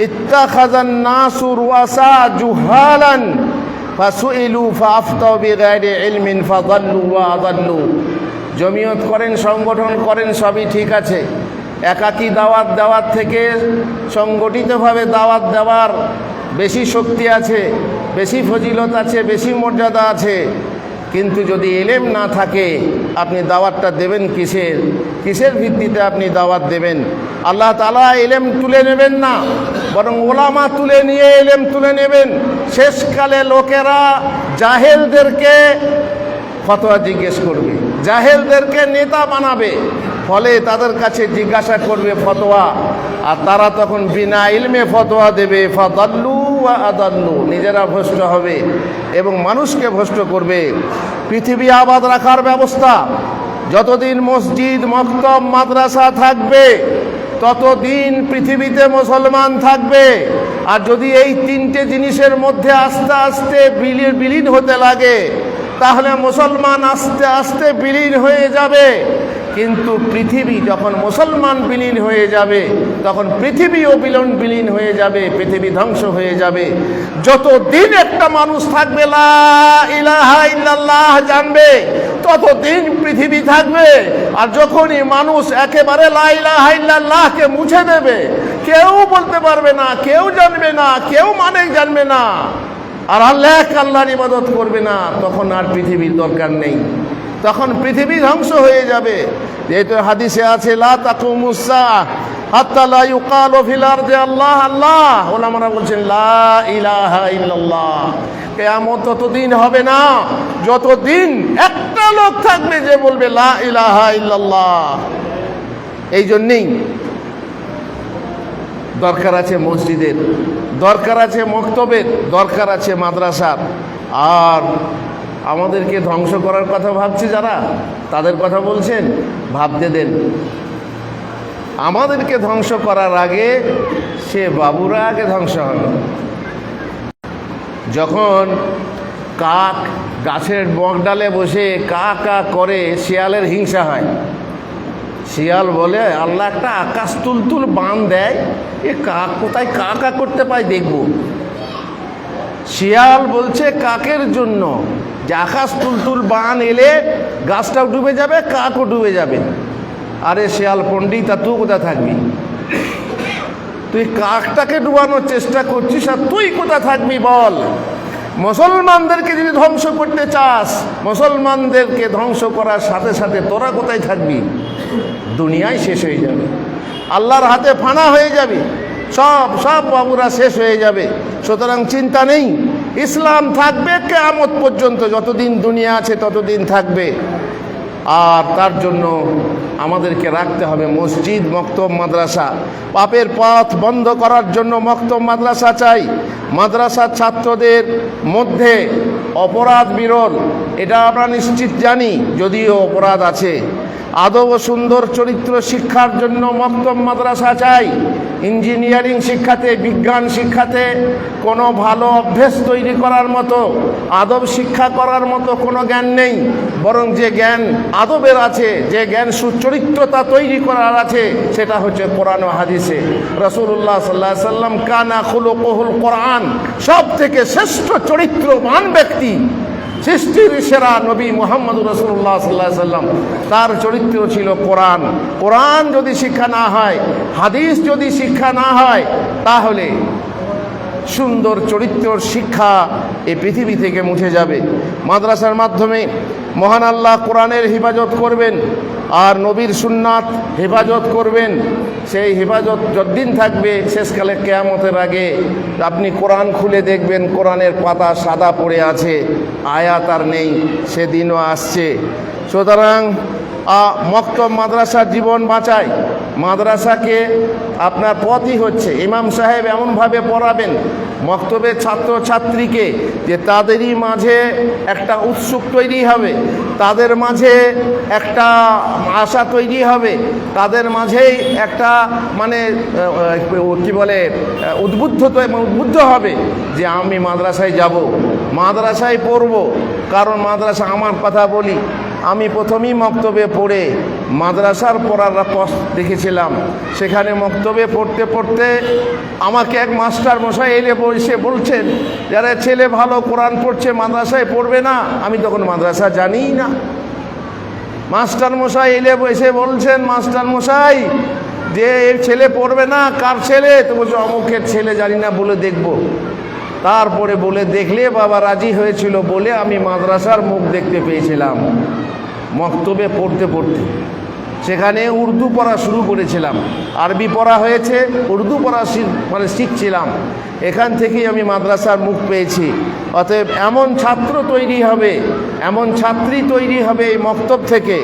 اتخذ الناس رؤساء جهالا فسئلوا فأفتوا بغير علم فضلوا وأضلوا। জমিয়ত করেন, সংগঠন করেন, সবই ঠিক আছে। একাকী দাওয়াত দেওয়ার থেকে সংগঠিতভাবে দাওয়াত দেওয়ার বেশি শক্তি আছে, বেশি ফজিলত আছে, বেশি মর্যাদা আছে। কিন্তু যদি ইলম না থাকে আপনি দাওয়াতটা দেবেন কিসের ভিত্তিতে আপনি দাওয়াত দেবেন? আল্লাহ তাআলা ইলম তুলে নেবেন না, বরং ওলামা তুলে নিয়ে ইলম তুলে নেবেন। শেষকালে লোকেরা জাহেলদেরকে ফতোয়া জিজ্ঞেস করবে, জাহেলদেরকে নেতা বানাবে, ফলে তাদের কাছে জিজ্ঞাসা করবে ফতোয়া, আর তারা তখন বিনা ইলমে ফতোয়া দেবে। ফাদাল্লু ওয়া আদাল্লু, নিজেরা ভ্রষ্ট হবে এবং মানুষকে ভ্রষ্ট করবে। পৃথিবী আবাদ রাখার ব্যবস্থা, যতদিন মসজিদ মক্তব মাদ্রাসা থাকবে ততদিন পৃথিবীতে মুসলমান থাকবে। আর যদি এই তিনটে জিনিসের মধ্যে আস্তে আস্তে বিলীন হতে লাগে, তাহলে মুসলমান আস্তে আস্তে বিলীন হয়ে যাবে। কিন্তু পৃথিবী যখন মুসলমান বিলীন হয়ে যাবে, তখন পৃথিবীও বিলীন হয়ে যাবে, পৃথিবী ধ্বংস হয়ে যাবে। যতদিন একটা মানুষ থাকবে লা ইলাহা ইল্লাল্লাহ জানবে, ততদিন পৃথিবী থাকবে। আর যখনই মানুষ একেবারে লা ইলাহা ইল্লাল্লাহকে মুছে দেবে, কেউ বলতে পারবে না, কেউ জানবে না, কেউ জানবে না, আর আল্লাহর ইবাদত করবে না, তখন আর পৃথিবীর দরকার নেই, তখন পৃথিবী ধ্বংস হয়ে যাবে। যেহেতু হাদিসে আছে লা তাকুমুস সাআহ হাত্তা লা ইউকালু ফিল আরদি আল্লাহ আল্লাহ, ওলামারা বলছেন লা ইলাহা ইল্লাল্লাহ। কিয়ামত ততদিন হবে না যতদিন একটা লোক থাকবে যে বলবে লা ইলাহা ইল্লাল্লাহ। এই জন্যই দরকার আছে মসজিদের, দরকার আছে মক্তবের, দরকার আছে মাদ্রাসার। আর আমাদেরকে ধ্বংস করার কথা ভাবছে যারা, তাদের কথা বলছেন? ভাবতে দেন। আমাদেরকে ধ্বংস করার আগে সে বাবুরা আগে ধ্বংস হবে। যখন কাক গাছের বকডালে বসে কা কা করে, শিয়ালের হিংসা হয়। শিয়াল বলে, আল্লাহ একটা আকাশ তুলতুল বান দেয়, এ কাক কোথায় কা কা করতে পায় দেখব। শিয়াল বলছে কাকের জন্য যে আকাশ তুলতুল বান এলে গাছটাও ডুবে যাবে, কাকও ডুবে যাবে। আরে শিয়াল পণ্ডিত, আর তুই কোথায় থাকবি? তুই কাকটাকে ডুবানোর চেষ্টা করছিস, আর তুই কোথায় থাকবি বল? মুসলমানদেরকে যদি ধ্বংস করতে চাস, মুসলমানদেরকে ধ্বংস করার সাথে সাথে তোরা কোথায় থাকবি? দুনিয়ায় শেষ হয়ে যাবে, আল্লাহর হাতে ফানা হয়ে যাবে, সব বাবুরা শেষ হয়ে যাবে। সুতরাং চিন্তা নেই, ইসলাম থাকবে কিয়ামত পর্যন্ত, যতদিন দুনিয়া আছে ততদিন থাকবে। আর তার জন্য আমাদেরকে রাখতে হবে মসজিদ, মক্তব, মাদ্রাসা। পাপের পথ বন্ধ করার জন্য মক্তব, মাদ্রাসা চাই। মাদ্রাসার ছাত্রদের মধ্যে অপরাধ বিরল, এটা আমরা নিশ্চিত জানি, যদিও অপরাধ আছে। আদব ও সুন্দর চরিত্র শিক্ষার জন্য মক্তব, মাদ্রাসা চাই। ইঞ্জিনিয়ারিং শিক্ষাতে, বিজ্ঞান শিক্ষাতে কোনো ভালো অভ্যেস তৈরি করার মতো, আদব শিক্ষা করার মতো কোনো জ্ঞান নেই। বরং যে জ্ঞান আদবের আছে, যে জ্ঞান সুচরিত্রতা তৈরি করার আছে, সেটা হচ্ছে কোরআন ও হাদিসে। রাসূলুল্লাহ সাল্লাল্লাহু আলাইহি ওয়াসাল্লাম কানা খুলুকুহুল কোরআন, সব থেকে শ্রেষ্ঠ চরিত্রবান ব্যক্তি, সৃষ্টির সেরা নবী মুহাম্মদুর রাসূলুল্লাহ সাল্লাল্লাহু আলাইহি ওয়াসাল্লাম, তার চরিত্র ছিল কোরআন। কোরআন যদি শিক্ষা না হয়, হাদিস যদি শিক্ষা না হয়, তাহলে সুন্দর চরিত্রর শিক্ষা এই পৃথিবী থেকে মুছে যাবে। মাদ্রাসার মাধ্যমে মহান আল্লাহ কোরআনের হেফাজত করবেন আর নবীর সুন্নাত হেফাজত করবেন। সেই হেফাজত যতদিন থাকবে, শেষকালে কিয়ামতের আগে আপনি কোরআন খুলে দেখবেন কোরআনের পাতা সাদা পড়ে আছে, আয়াত আর নেই, সেদিনও আসছে। সুতরাং মক্তব, মাদ্রাসার জীবন বাঁচায়। মাদ্রাসাকে আপনার পথই হচ্ছে ইমাম সাহেব এমনভাবে পড়াবেন মক্তবের ছাত্রছাত্রীকে যে তাদেরই মাঝে একটা উৎসুক তৈরি হবে, তাদের মাঝে একটা আশা তৈরি হবে, তাদের মাঝেই একটা মানে কি বলে উদ্বুদ্ধ হবে যে আমি মাদ্রাসায় যাব, মাদ্রাসায় পড়ব। কারণ মাদ্রাসা, আমার কথা বলি, আমি প্রথমেই মক্তবে পড়ে মাদ্রাসার পড়ার পথ দেখেছিলাম। সেখানে মক্তবে পড়তে পড়তে আমাকে এক মাস্টার মশাই এলে বসে বলছেন, যারা ছেলে ভালো কোরআন পড়ছে মাদ্রাসায় পড়বে না। আমি তখন মাদ্রাসা জানিই না। মাস্টার মশাই এলে বসে বলছেন, মাস্টার মশাই যে এই ছেলে পড়বে না, কার ছেলে? তো বলছে অমুকের ছেলে, জানি না, বলে দেখব। তারপরে বলে দেখলে বাবা রাজি হয়েছিল বলে আমি মাদ্রাসার মুখ দেখতে পেয়েছিলাম মক্তবে পড়তে পড়তে। সেখানে উর্দু পড়া শুরু করেছিলাম, আরবি পড়া হয়েছে, উর্দু পড়া শিখছিলাম। এখান থেকেই আমি মাদ্রাসার মুখ পেয়েছি। অতএব এমন ছাত্র তৈরি হবে, এমন ছাত্রী তৈরি হবে এই মক্তব থেকে,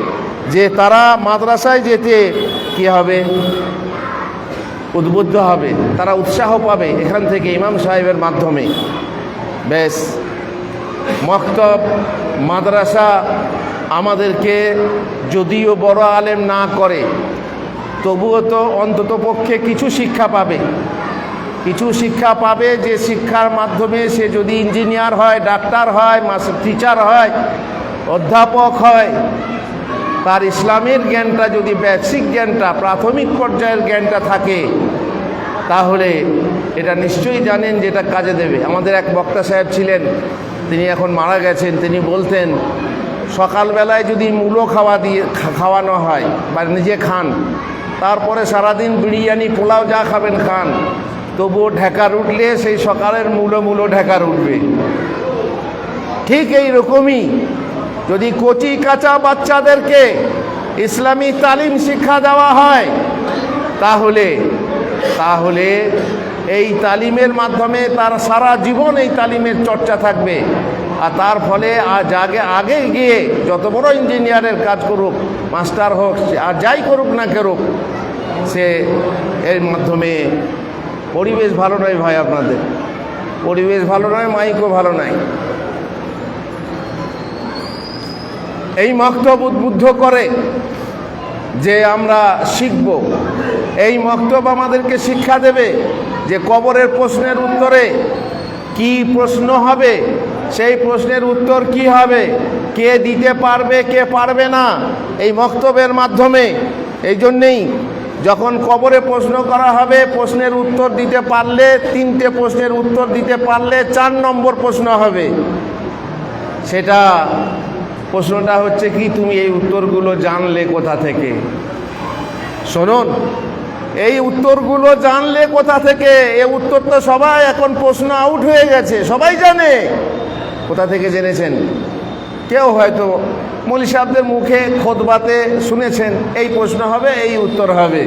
যে তারা মাদ্রাসায় যেতে কি হবে, উদ্বুদ্ধ হবে, তারা উৎসাহ পাবে এখান থেকে ইমাম সাহেবের মাধ্যমে। বেশ, মক্তব, মাদ্রাসা আমাদেরকে যদিও বড় আলেম না করে, তবুও তো অন্তত পক্ষে কিছু শিক্ষা পাবে, কিছু শিক্ষা পাবে। যে শিক্ষার মাধ্যমে সে যদি ইঞ্জিনিয়ার হয়, ডাক্তার হয়, টিচার হয়, অধ্যাপক হয়, তার ইসলামের জ্ঞানটা যদি, বেসিক জ্ঞানটা, প্রাথমিক পর্যায়ের জ্ঞানটা থাকে, তাহলে এটা নিশ্চয়ই জানেন যে এটা কাজে দেবে। আমাদের এক বক্তা সাহেব ছিলেন, তিনি এখন মারা গেছেন। তিনি বলতেন, সকালবেলায় যদি মূলো খাওয়ানো হয় বা নিজে খান, তারপরে সারাদিন বিরিয়ানি, পোলাও যা খাবেন খান, তবুও ঢেকার উঠলে সেই সকালের মূলো ঢেকার উঠবে। ঠিক এই রকমই যদি কচি কাঁচা বাচ্চাদেরকে ইসলামী তালিম শিক্ষা দেওয়া হয়, তাহলে এই তালিমের মাধ্যমে তার সারা জীবন এই তালিমের চর্চা থাকবে। আর তার ফলে আগে গিয়ে যত বড় ইঞ্জিনিয়ারের কাজ করুক, মাস্টার হোক, আর যাই করুক না করুক, সে এর মাধ্যমে পরিবেশ ভালো নয় ভাই, আপনাদের পরিবেশ ভালো নয়, মাইকও ভালো নয়। এই মক্তব উদ্বুদ্ধ করে যে আমরা শিখব। এই মক্তব আমাদেরকে শিক্ষা দেবে যে কবরের প্রশ্নের উত্তরে কি প্রশ্ন হবে, সেই প্রশ্নের উত্তর কি হবে, কে দিতে পারবে কে পারবে না, এই মক্তবের মাধ্যমে। এই জন্যেই যখন কবরে প্রশ্ন করা হবে, প্রশ্নের উত্তর দিতে পারলে, 3টে প্রশ্নের উত্তর দিতে পারলে 4 নম্বর প্রশ্ন হবে। সেটা প্রশ্নটা হচ্ছে কি, তুমি এই উত্তরগুলো জানলে কোথা থেকে? শুনুন, এই উত্তরগুলো জানলে কোথা থেকে? এই উত্তর তো সবাই এখন প্রশ্ন আউট হয়ে গেছে, সবাই জানে। কোথা থেকে জেনেছেন? কেউ হয়তো মৌলী সাহেবদের মুখে খুতবাতে শুনেছেন এই প্রশ্ন হবে, এই উত্তর হবে।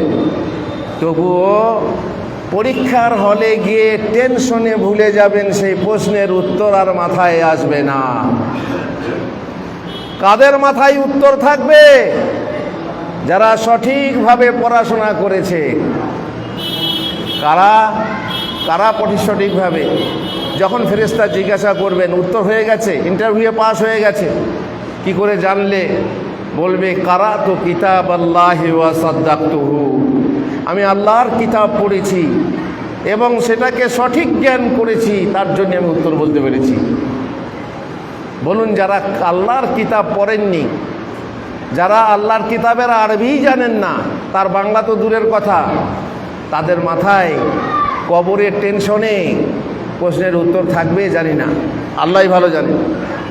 তবুও পরীক্ষার হলে গিয়ে টেনশনে ভুলে যাবেন, সেই প্রশ্নের উত্তর আর মাথায় আসবে না। কাদের মাথায় উত্তর থাকবে? যারা সঠিকভাবে পড়াশোনা করেছে। কারা কারা সঠিকভাবে? যখন ফেরেশতা জিজ্ঞাসা করবেন, উত্তর হয়ে গেছে, ইন্টারভিউয়ে পাস হয়ে গেছে, কি করে জানলে? বলবে কারাতু কিতাবাল্লাহি ওয়া সাদ্দাকতুহু, আমি আল্লাহর কিতাব পড়েছি এবং সেটাকে সঠিক জ্ঞান করেছি, তার জন্য আমি উত্তর বলতে পেরেছি। বলুন, যারা আল্লাহর কিতাব পড়েননি, যারা আল্লাহর কিতাবের আরবি জানেন না, তার বাংলা তো দূরের কথা, তাদের মাথায় কবরের টেনশনে প্রশ্নের উত্তর থাকবে জানি না, আল্লাহই ভালো জানে।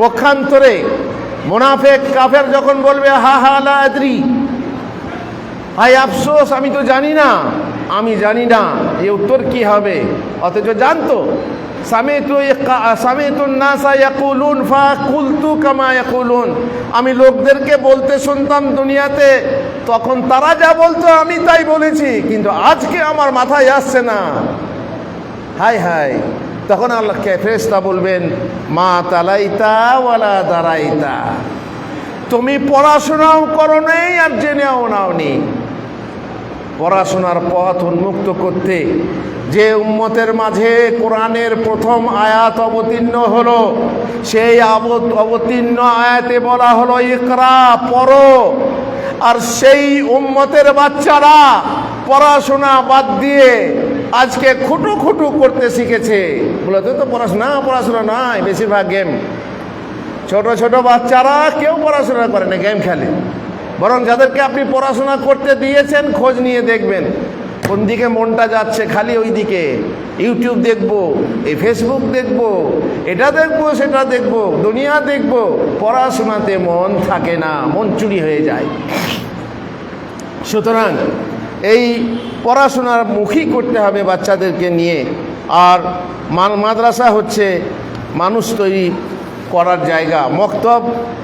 পক্ষান্তরে মুনাফিক কাফের যখন বলবে হা হা লা আদরি, হায় আফসোস, আমি তো জানি না, আমি জানি না এই উত্তর কি হবে, অথচ জানতো। সামিতুন নাসা ইয়াকুলুন ফাকুলতু কামা ইয়াকুলুন, আমি লোকদেরকে বলতে শুনতাম দুনিয়াতে, তখন তারা যা বলতো আমি তাই বলেছি, কিন্তু আজকে আমার মাথায় আসছে না। হায় হায়, তখন আল্লাহকে ফেরেশতা বলবেন মা তালাইতা ওয়ালা দারাইতা, তুমি পড়াশোনাও করো নাই আর জেনেও নাওনি। পড়াশোনার পথ উন্মুক্ত করতে যে উম্মতের মাঝে কোরআনের প্রথম আয়াত অবতীর্ণ হলো, সেই অবতীর্ণ আয়াতে বলা হলো ইকরা, পড়ো। আর সেই উম্মতের বাচ্চারা পড়াশোনা বাদ দিয়ে আজকে খুঁটু খুঁটু করতে শিখেছে। বলতে তো পড়াশোনা নাই, বেশিরভাগ গেম। ছোট ছোট বাচ্চারা কেউ পড়াশোনা করে না, গেম খেলে। বরং যাদেরকে আপনি পড়াশোনা করতে দিয়েছেন, খোঁজ নিয়ে দেখবেন কোন দিকে মনটা যাচ্ছে, খালি ওই দিকে। ইউটিউব দেখবো, এই ফেসবুক দেখবো, এটা দেখবো, সেটা দেখবো, দুনিয়া দেখবো, পড়াশোনাতে মন থাকে না, মন চুরি হয়ে যায়। সুতরাং এই পড়াশোনার মুখী করতে হবে বাচ্চাদেরকে নিয়ে। আর মাদ্রাসা হচ্ছে মানুষ তৈরি করার জায়গা, মক্তব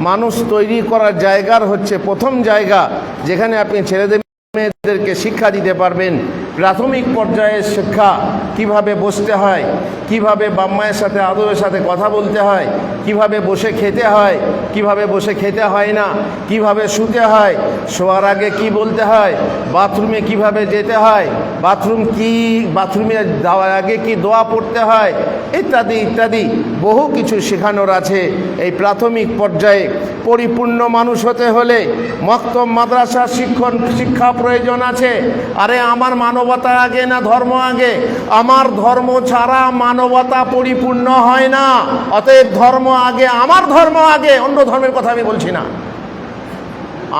মানুষ তৈরি করার জায়গার হচ্ছে প্রথম জায়গা, যেখানে আপনি ছেলেদের মেয়েদেরকে শিক্ষা দিতে পারবেন। প্রাথমিক পর্যায়ের শিক্ষা, কিভাবে বসতে হয়, কিভাবে বাপ মায়ের সাথে আদরের সাথে কথা বলতে হয়, কিভাবে বসে খেতে হয়, কিভাবে বসে খেতে হয় না, কিভাবে শুতে হয়, শোয়ার আগে কি বলতে হয়, বাথরুমে কিভাবে যেতে হয়, বাথরুমে যাওয়ার আগে কি দোয়া পড়তে হয়, ইত্যাদি ইত্যাদি বহু কিছু শেখানোর আছে। এই প্রাথমিক পর্যায়ে পরিপূর্ণ মানুষ হতে হলে মক্তব মাদ্রাসা শিক্ষা প্রয়োজন আছে। আরে আমার মানবতা আগে না ধর্ম আগে? আমার ধর্ম ছাড়া মানবতা পরিপূর্ণ হয় না। অতএব ধর্ম আগে, আমার ধর্ম আগে, অন্য ধর্মের কথা আমি বলছি না।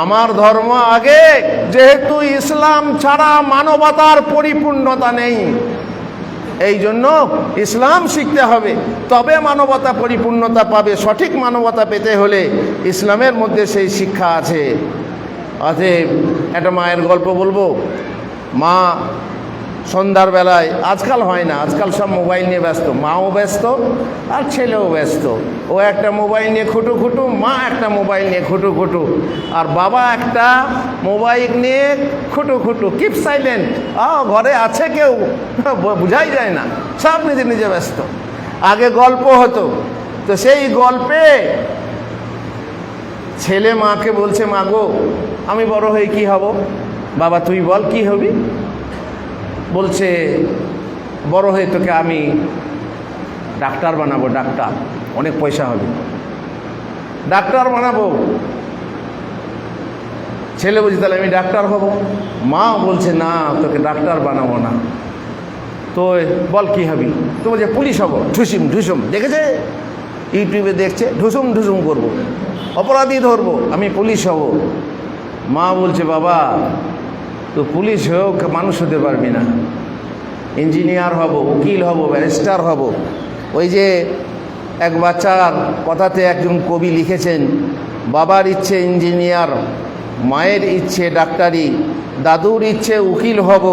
আমার ধর্ম আগে, যেহেতু ইসলাম ছাড়া মানবতার পরিপূর্ণতা নেই। এই জন্য ইসলাম শিখতে হবে, তবে মানবতা পরিপূর্ণতা পাবে। সঠিক মানবতা পেতে হলে ইসলামের মধ্যে সেই শিক্ষা আছে। অতএব একটা মায়ের গল্প বলবো। মা সন্ধ্যার বেলায়, আজকাল হয় না, আজকাল সব মোবাইল নিয়ে ব্যস্ত, মাও ব্যস্ত আর ছেলেও ব্যস্ত। ও একটা মোবাইল নিয়ে খুঁটু, মা একটা মোবাইল নিয়ে খুঁটু, আর বাবা একটা মোবাইল নিয়ে খুঁটু। কিপ সাইলেন্ট, ঘরে আছে কেউ বোঝাই যায় না, সব নিজে নিজে ব্যস্ত। আগে গল্প হতো, তো সেই গল্পে ছেলে মাকে বলছে, মা গো, আমি বড় হয়ে কি হব? বাবা তুই বল কি হবি? বলছে, বড় হয়ে তোকে আমি ডাক্তার বানাবো, ডাক্তার, অনেক পয়সা হবে, ডাক্তার বানাবো। ছেলে বলছে তাহলে আমি ডাক্তার হব। মা বলছে না, তোকে ডাক্তার বানাবো না। তো বল কি হবি? তো বলছে পুলিশ হব। ঢুসুম ঢুসুম দেখেছে, ইউটিউবে দেখছে, ঢুসুম ঢুসুম করবো, অপরাধী ধরবো, আমি পুলিশ হব। মা বলছে বাবা তো পুলিশ হোক মানুষ হতে পারবি না, ইঞ্জিনিয়ার হব, উকিল হব, ব্যারিস্টার হব। ওই যে এক বাচ্চার কথাতে একজন কবি লিখেছেন, বাবার ইচ্ছে ইঞ্জিনিয়ার, মায়ের ইচ্ছে ডাক্তারি, দাদুর ইচ্ছে উকিল হব,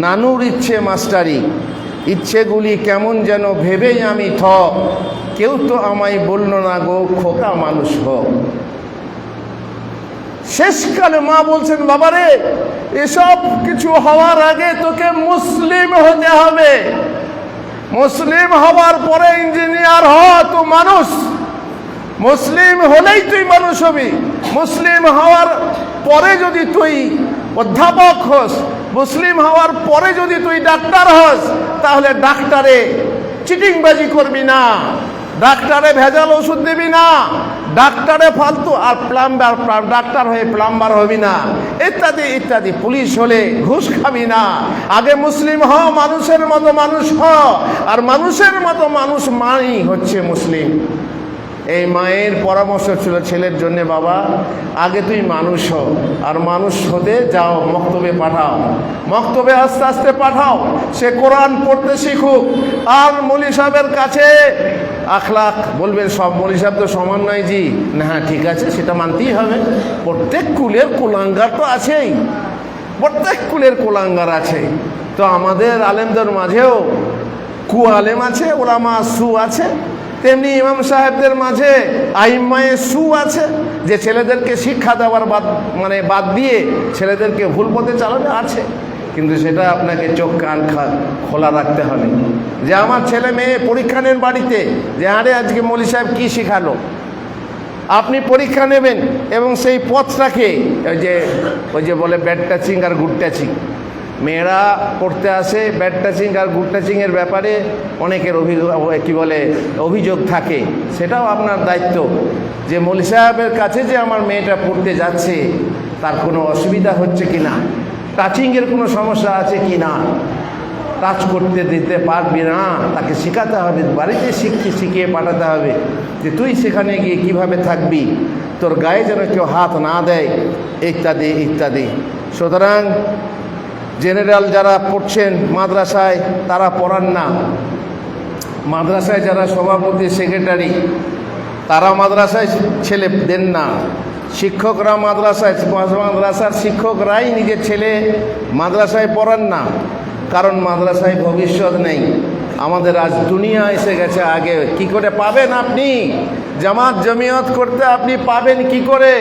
নানুর ইচ্ছে মাস্টারি, ইচ্ছেগুলি কেমন যেন ভেবেই আমি কেউ তো আমায় বলল না গো খোকা মানুষ হ। শেষকালে মা বলছেন বাবারে এসব কিছু হওয়ার আগে তোকে মুসলিম হতে হবে, মুসলিম হওয়ার পরে ইঞ্জিনিয়ার হ, তো মানুষ মুসলিম হলেই তুই মানুষ হবি। মুসলিম হওয়ার পরে যদি তুই অধ্যাপক হস, মুসলিম হওয়ার পরে যদি তুই ডাক্তার হস, তাহলে ডাক্তারে চিটিংবাজি করবি না, ডাক্তারে ভেজাল ওষুধ দিবি না, ডাক্তারে ফালতু আর প্লাম্বার, ডাক্তার হয়ে প্লাম্বার হবি না, ইত্যাদি ইত্যাদি। পুলিশ হলে ঘুষ খাবি না। আগে মুসলিম হ, মানুষের মতো মানুষ হ, আর মানুষের মতো মানুষ মানেই হচ্ছে মুসলিম। এই মায়ের পরামর্শ ছিল ছেলের জন্য, বাবা আগে তুই মানুষ হ, আর মানুষ হতে যাও, মক্তবে পাঠাও, মক্তবে আস্তে আস্তে পাঠাও, সে কোরআন পড়তে শিখুক। আর মৌলী সাহেবের কাছে আখলাক বলবেন, সব মৌলী সাহেব তো সমান নয় জি, না হ্যাঁ ঠিক আছে, সেটা মানতেই হবে। প্রত্যেক কুলের কুলাঙ্গার তো আছেই, প্রত্যেক কুলের কুলাঙ্গার আছে। তো আমাদের আলেমদের মাঝেও কু আলেম আছে, ওলামা সু আছে, তেমনি ইমাম সাহেবদের মাঝে আইম্মায়ে সু আছে, যে ছেলেদেরকে শিক্ষা দেওয়ার বাদ দিয়ে ছেলেদেরকে ভুল পথে চালানো আছে। কিন্তু সেটা আপনাকে চোখ কান খোলা রাখতে হবে, যে আমার ছেলে মেয়ে পরীক্ষা নেন বাড়িতে, যে আরে আজকে মৌলী সাহেব কী শিখালো। আপনি পরীক্ষা নেবেন এবং সেই পথটাকে ওই যে বলে ব্যাড টাচিং আর গুড টাচিং, মেয়েরা পড়তে আসে, ব্যাড টাচিং আর গুড টাচিংয়ের ব্যাপারে অনেকের অভিযোগ থাকে। সেটাও আপনার দায়িত্ব যে মৌলী সাহেবের কাছে যে আমার মেয়েটা পড়তে যাচ্ছে তার কোনো অসুবিধা হচ্ছে কি না, টাচিংয়ের কোনো সমস্যা আছে কি না, টাচ করতে দিতে পারবি না, তাকে শেখাতে হবে, বাড়িতে শিখিয়ে পাঠাতে হবে যে তুই সেখানে গিয়ে কিভাবে থাকবি, তোর গায়ে যেন কেউ হাত না দেয়, ইত্যাদি ইত্যাদি। সুতরাং জেনারেল যারা পড়ছেন মাদ্রাসায় তারা পড়ান না, মাদ্রাসায় যারা সভাপতি সেক্রেটারি তারা মাদ্রাসায় ছেলে দেন না, শিক্ষকরা মাদ্রাসার শিক্ষকরাই নিজের ছেলে মাদ্রাসায় পড়ান না, কারণ মাদ্রাসায় ভবিষ্যৎ নেই। আমাদের আজ দুনিয়া এসে গেছে আগে। কি করে পাবেন আপনি জামাত জমিয়ত করতে, আপনি পাবেন কি করে?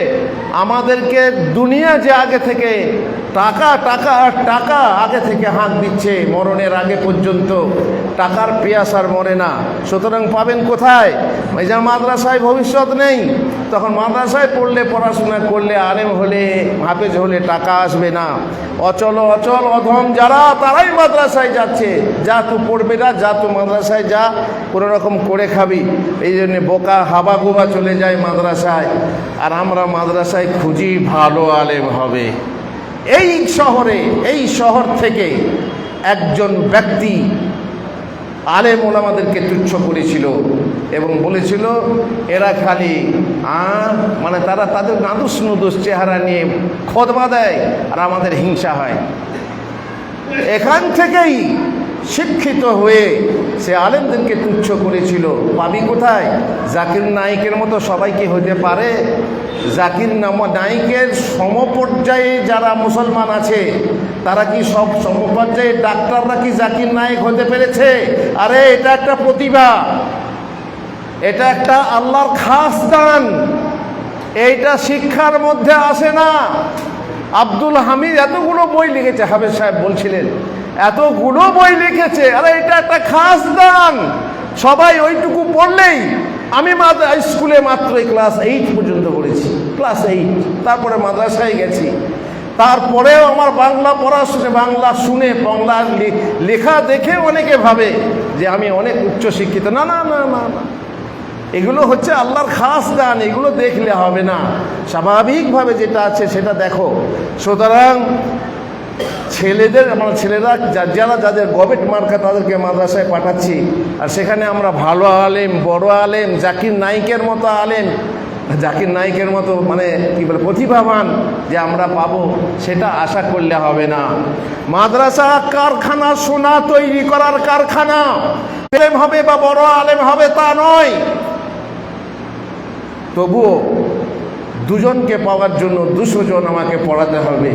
আমাদেরকে দুনিয়া যে আগে থেকে টাকা টাকা আর টাকা আগে থেকে হাত দিচ্ছে, মরণের আগে পর্যন্ত টাকার পেয়াস আর মরে না। সুতরাং পাবেন কোথায়? ওই যে মাদ্রাসায় ভবিষ্যৎ নেই, তখন মাদ্রাসায় পড়লে, পড়াশোনা করলে, আলেম হলে, হাফেজ হলে টাকা আসবে না। অচল অচল অধম যারা, তারাই মাদ্রাসায় যাচ্ছে। যা তুই পড়বে না, যা তুই মাদ্রাসায় যা, কোনো রকম করে খাবি। এই জন্যে বোকা হাবা গোবা চলে যায় মাদ্রাসায়, আর আমরা মাদ্রাসায় খুঁজি ভালো আলেম হবে। এই শহরে, এই শহর থেকে একজন ব্যক্তি আলেম ওলামাদেরকে তুচ্ছ করেছিল এবং বলেছিল এরা খালি তারা তাদের নাদুস নুদুস চেহারা নিয়ে খোদবা দেয় আর আমাদের হিংসা হয়। এখান থেকেই শিক্ষিত হয়ে সে আলেমদেরকে তুচ্ছ করেছিল। পাবি কোথায়? জাকির নাইকের মতো সবাই কি হতে পারে? জাকির নাইকের সমপর্যায়ে যারা মুসলমান আছে তারা কি সব সমপর্যায়ে ডাক্তাররা কি জাকির নাইক হতে পেরেছে? আরে এটা একটা প্রতিভা, এটা একটা আল্লাহর খাস দান, এইটা শিক্ষার মধ্যে আসে না। আব্দুল হামিদ এতগুলো বই লিখেছে, হাফেজ সাহেব বলছিলেন এতগুলো বই লিখেছে, আরে এটা একটা খাস দান। সবাই ওইটুকু পড়লেই, আমি স্কুলে মাত্র ক্লাস 8 পর্যন্ত পড়েছি, ক্লাস 8, তারপরে মাদ্রাসায় গেছি। তারপরেও আমার বাংলা পড়াশুনে, বাংলা শুনে, বাংলা লেখা দেখে অনেকে ভাবে যে আমি অনেক উচ্চশিক্ষিত। না না না না না, এগুলো হচ্ছে আল্লাহর খাস দান, এগুলো দেখলে হবে না, স্বাভাবিকভাবে যেটা আছে সেটা দেখো। সুতরাং ছেলেদের, আমরা ছেলেরা যাদের গবেট মার্কা তাদেরকে মাদ্রাসায় পাঠাচ্ছি, আর সেখানে আমরা ভালো আলেম, বড় আলেম, জাকির নাইকের মতো আলেম, জাকির নাইকের মতো মানে কি বলে প্রতিভাবান যে আমরা পাবো, সেটা আশা করলে হবে না। মাদ্রাসা কারখানা, সোনা তৈরি করার কারখানা। আলেম হবে বা বড় আলেম হবে তা নয়, তবুও দুজনকে পাওয়ার জন্য 200 জন আমাকে পড়াতে হবে।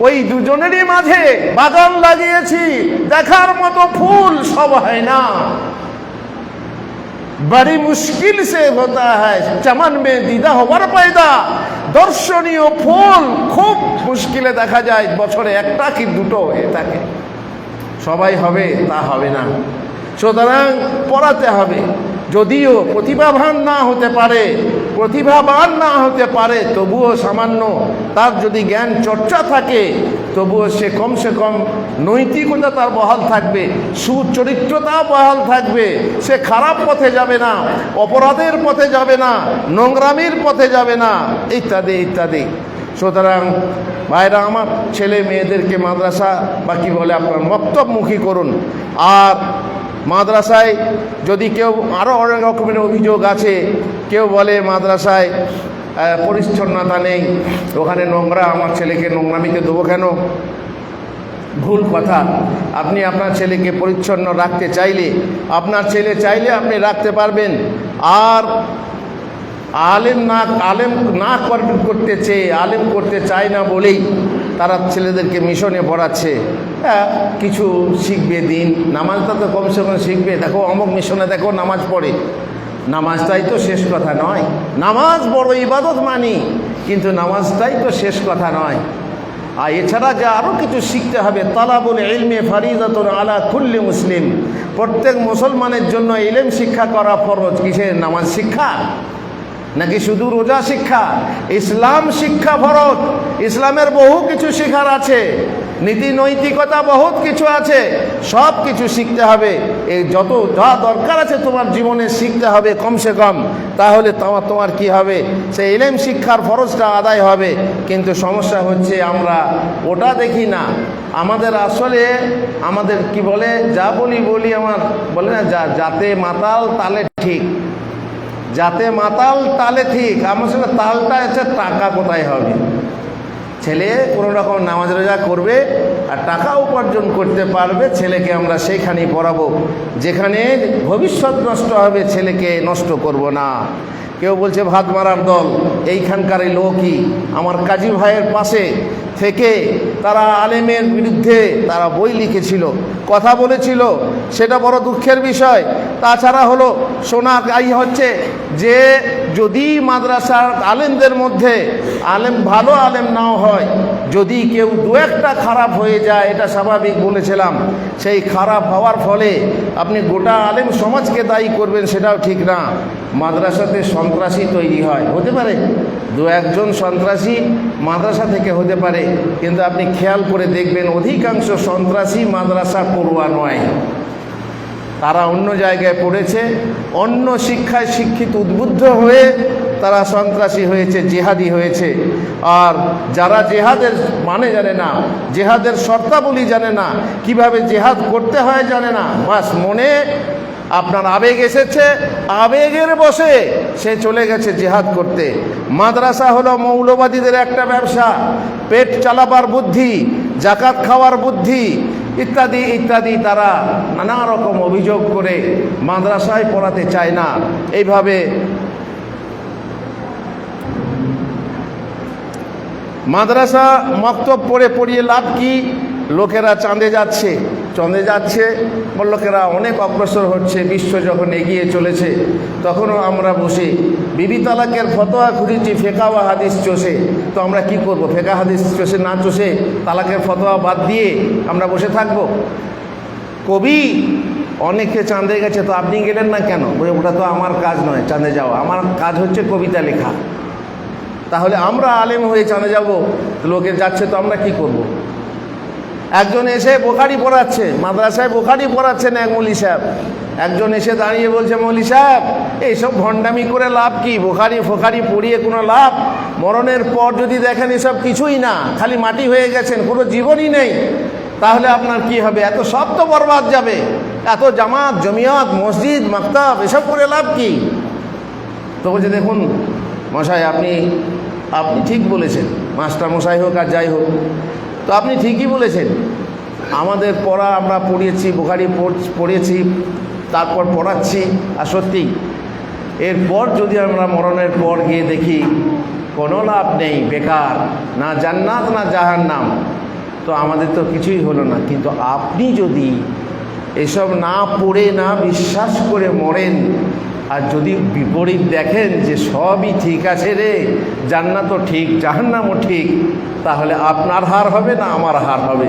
ওই দুজনেরই মাঝে বাগান লাগিয়েছি, দেখার মতো ফুল সব হয় না। बड़ी मुश्किल से होता है चमन में दीदा হবার পয়দা। দর্শনীয় ফুল খুব মুশকিলে দেখা যায়, বছরে একটা কি দুটো হয়ে থাকে। সবাই হবে তা হবে না, সুতরাং পড়াতে হবে। যদিও প্রতিভাবান না হতে পারে, তবুও সামান্য তার যদি জ্ঞান চর্চা থাকে, তবুও সে কমসে কম নৈতিকতা তার বহাল থাকবে, সুচরিত্রতা বহাল থাকবে। সে খারাপ পথে যাবে না, অপরাধের পথে যাবে না, নোংরামির পথে যাবে না, ইত্যাদি ইত্যাদি। সুতরাং ভাইরা আমার, ছেলে মেয়েদেরকে মাদ্রাসা বা কি বলে আপনার মক্তবমুখী করুন। আর মাদ্রাসায় যদি কেউ, আরও অনেক রকমের অভিযোগ আছে, কেউ বলে মাদ্রাসায় পরিচ্ছন্নতা নেই, ওখানে নোংরা, আমার ছেলেকে নোংরামিতে দেবো কেন? ভুল কথা। আপনি আপনার ছেলেকে পরিচ্ছন্ন রাখতে চাইলে, আপনার ছেলে চাইলে আপনি রাখতে পারবেন। আর আলেম না করতে চেয়ে, আলেম করতে চায় না বলেই তারা ছেলেদেরকে মিশনে পড়াচ্ছে। হ্যাঁ, কিছু শিখবে, দিন নামাজটা তো কমসে কম শিখবে। দেখো অমুক মিশনে দেখো নামাজ পড়ে, নামাজটাই তো শেষ কথা নয়। নামাজ বড় ইবাদত মানি, কিন্তু নামাজটাই তো শেষ কথা নয়। আর এছাড়া যে আরও কিছু শিখতে হবে। তালাবুল ইলমে ফারিজাতুন আলা কুল্লি মুসলিম। প্রত্যেক মুসলমানের জন্য ইলম শিক্ষা করা ফরজ। কিসের? নামাজ শিক্ষা নাকি শুধু রোজা শিক্ষা? ইসলাম শিক্ষা ফরজ। ইসলামের বহু কিছু শেখার আছে, নীতি নৈতিকতা বহুত কিছু আছে, সব কিছু শিখতে হবে। এই যা দরকার আছে তোমার জীবনে শিখতে হবে কমসে কম, তাহলে তোমার কি হবে? সেই ইলম শিক্ষার ফরজটা আদায় হবে। কিন্তু সমস্যা হচ্ছে আমরা ওটা দেখি না। আমাদের আসলে আমাদের কি বলে, যা বলি আমার বলে না, যাতে মাতাল তালে ঠিক, যাতে মাতাল তালে ঠিক। আমার সঙ্গে তালটা হচ্ছে টাকা কোথায় হবে। ছেলে কোনো রকম নামাজ রোজা করবে আর টাকা উপার্জন করতে পারবে, ছেলেকে আমরা সেইখানেই পড়াবো। যেখানে ভবিষ্যৎ নষ্ট হবে, ছেলেকে নষ্ট করব না। কেউ বলছে ভাত মারার দল, এইখানকার এই লোকই আমার কাজী ভাইয়ের পাশে থেকে তারা আলেমের বিরুদ্ধে তারা বই লিখেছিল, কথা বলেছিল, সেটা বড় দুঃখের বিষয়। তাছাড়া হলো শোনা হচ্ছে যে যদি মাদ্রাসার আলেমদের মধ্যে ভালো আলেম নাও হয়, যদি কেউ দু একটা খারাপ হয়ে যায়, এটা স্বাভাবিক বলেছিলাম, সেই খারাপ হওয়ার ফলে আপনি গোটা আলেম সমাজকে দায়ী করবেন, সেটাও ঠিক না। মাদ্রাসাতে সন্ত্রাসী তৈরি হয়, হতে পারে দু একজন সন্ত্রাসী মাদ্রাসা থেকে হতে পারে, কিন্তু আপনি খেয়াল করে দেখবেন অধিকাংশ সন্ত্রাসী মাদ্রাসা পড়ুয়া নয়। তারা অন্য জায়গায় পড়েছে, অন্য শিক্ষায় শিক্ষিত উদ্বুদ্ধ হয়ে তারা সন্ত্রাসী হয়েছে, জিহাদি হয়েছে। আর যারা জেহাদের মানে জানে না, জেহাদের শর্তাবলী জানে না, কিভাবে জেহাদ করতে হয় জানে না, বাস মনে আপনার আবেগ এসেছে, আবেগের বসে সে চলে গেছে জেহাদ করতে। মাদ্রাসা হলো মৌলবাদীদের একটা ব্যবসা, পেট চালাবার বুদ্ধি, জাকাত খাওয়ার বুদ্ধি ইত্যাদি ইত্যাদি। তারা নানা রকম অভিযোগ করে মাদ্রাসায় পড়াতে চায় না। এইভাবে মাদ্রাসা মক্তব পড়িয়ে লাভ কি? লোকেরা চাঁদে যাচ্ছে, লোকেরা অনেক অগ্রসর হচ্ছে। বিশ্ব যখন এগিয়ে চলেছে, তখনও আমরা বসে বিবি তালাকের ফতোয়া খুঁজেছি ফেকা বা হাদিস চষে। তো আমরা কি করব? ফেকা হাদিস চষে না চষে তালাকের ফতোয়া বাদ দিয়ে আমরা বসে থাকব? কবি অনেকে চাঁদে গেছে, তো আপনি গেলেন না কেন? ওটা তো আমার কাজ নয় চাঁদে যাওয়া, আমার কাজ হচ্ছে কবিতা লেখা। তাহলে আমরা আলেম হয়ে চাঁদে যাব, লোকে যাচ্ছে, তো আমরা কি করব? একজন এসে বুখারী পড়াচ্ছে, মাদ্রাসায় বুখারী পড়াচ্ছেন এক মৌলী সাহেব। একজন এসে দাঁড়িয়ে বলছে, মৌলী সাহেব এইসব ভণ্ডামি করে লাভ কি? বুখারী ফোখারি পড়িয়ে কোনো লাভ? মরণের পর যদি দেখেন এসব কিছুই না, খালি মাটি হয়ে গেছেন, কোনো জীবনই নেই, তাহলে আপনার কি হবে? এত সব তো বরবাদ যাবে। এত জামাত জমিয়ত মসজিদ মাকতাব এসব করে লাভ কি? তো বলছে, দেখুন মশাই, আপনি ঠিক বলেছেন, মাস্টার মশাই হোক আর যাই হোক, তো আপনি ঠিকই বলেছেন। আমাদের পড়া আমরা পড়িয়েছি, বুখারী পড়িয়েছি, তারপর পড়াচ্ছি, আর সত্যি এরপর যদি আমরা মরণের পর গিয়ে দেখি কোনো লাভ নেই, বেকার, না জান্নাত না জাহান্নাম, তো আমাদের তো কিছুই হলো না। কিন্তু আপনি যদি এসব না পড়ে না বিশ্বাস করে মরেন, আর যদি বিপরীত দেখেন যে সবই ঠিক আছে রে, জান্নাতও ঠিক জাহান্নামও ঠিক, তাহলে আপনার হার হবে না আমার হার হবে?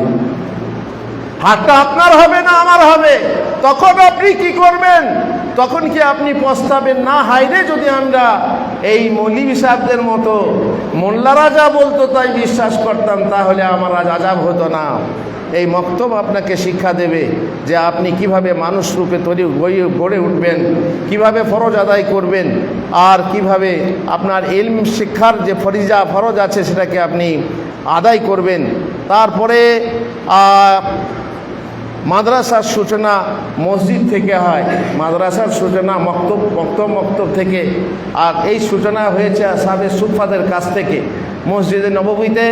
হারটা আপনার হবে না আমার হবে? তখন আপনি কি করবেন? তখন কি আপনি পস্তাবেন না, হায়রে যদি আমরা এই মৌলভী সাহেবদের মতো মোল্লারা যা বলতো তাই বিশ্বাস করতাম, তাহলে আমার আজ আযাব হতো না। এই মক্তব আপনাকে শিক্ষা দেবে যে আপনি কিভাবে মানুষ রূপে গড়ে উঠবেন, কিভাবে ফরজ আদায় করবেন, আর কিভাবে আপনার ইলম শিক্ষার যে ফরজ আছে সেটাকে আপনি আদায় করবেন। তারপরে মাদ্রাসার সূচনা মসজিদ থেকে হয়, মাদ্রাসার সূচনা মক্তব থেকে, আর এই সূচনা হয়েছে আসহাবে সুফফাদের কাছ থেকে। মসজিদে নববীতে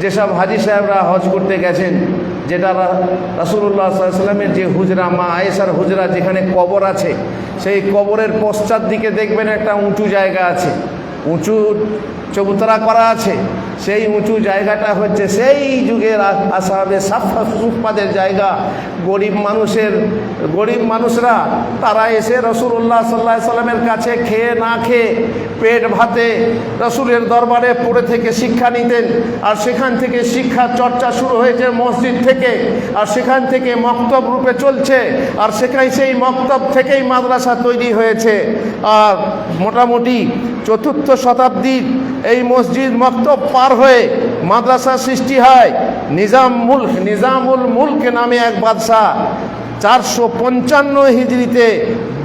যেসব হাজী সাহেবরা হজ করতে গেছেন, যেটা রাসূলুল্লাহ সাল্লাল্লাহু আলাইহি ওয়াসাল্লামের যে হুজরা, মা আয়েশার হুজরা, যেখানে কবর আছে, সেই কবরের পশ্চাৎ দিকে দেখবেন একটা উঁচু জায়গা আছে, উঁচু চবুতরা করা আছে। সেই উঁচু জায়গাটা হচ্ছে সেই যুগের আসহাবে সুফফাদের জায়গা। গরিব মানুষরা তারা এসে রাসূলুল্লাহ সাল্লাল্লাহু আলাইহি ওয়াসাল্লামের কাছে খেয়ে না খেয়ে পেট ভাতে রাসূলের দরবারে পড়ে থেকে শিক্ষা নিতেন। আর সেখান থেকে শিক্ষা চর্চা শুরু হয়েছে মসজিদ থেকে, আর সেখান থেকে মক্তব রূপে চলছে, আর সেই মক্তব থেকেই মাদ্রাসা তৈরি হয়েছে। আর মোটামুটি ৪র্থ শতাব্দীর এই মসজিদ মক্তব পার হয়ে মাদ্রাসা সৃষ্টি হয়। নিজামুল মুলক নামে এক বাদশাহ 455 হিজরিতে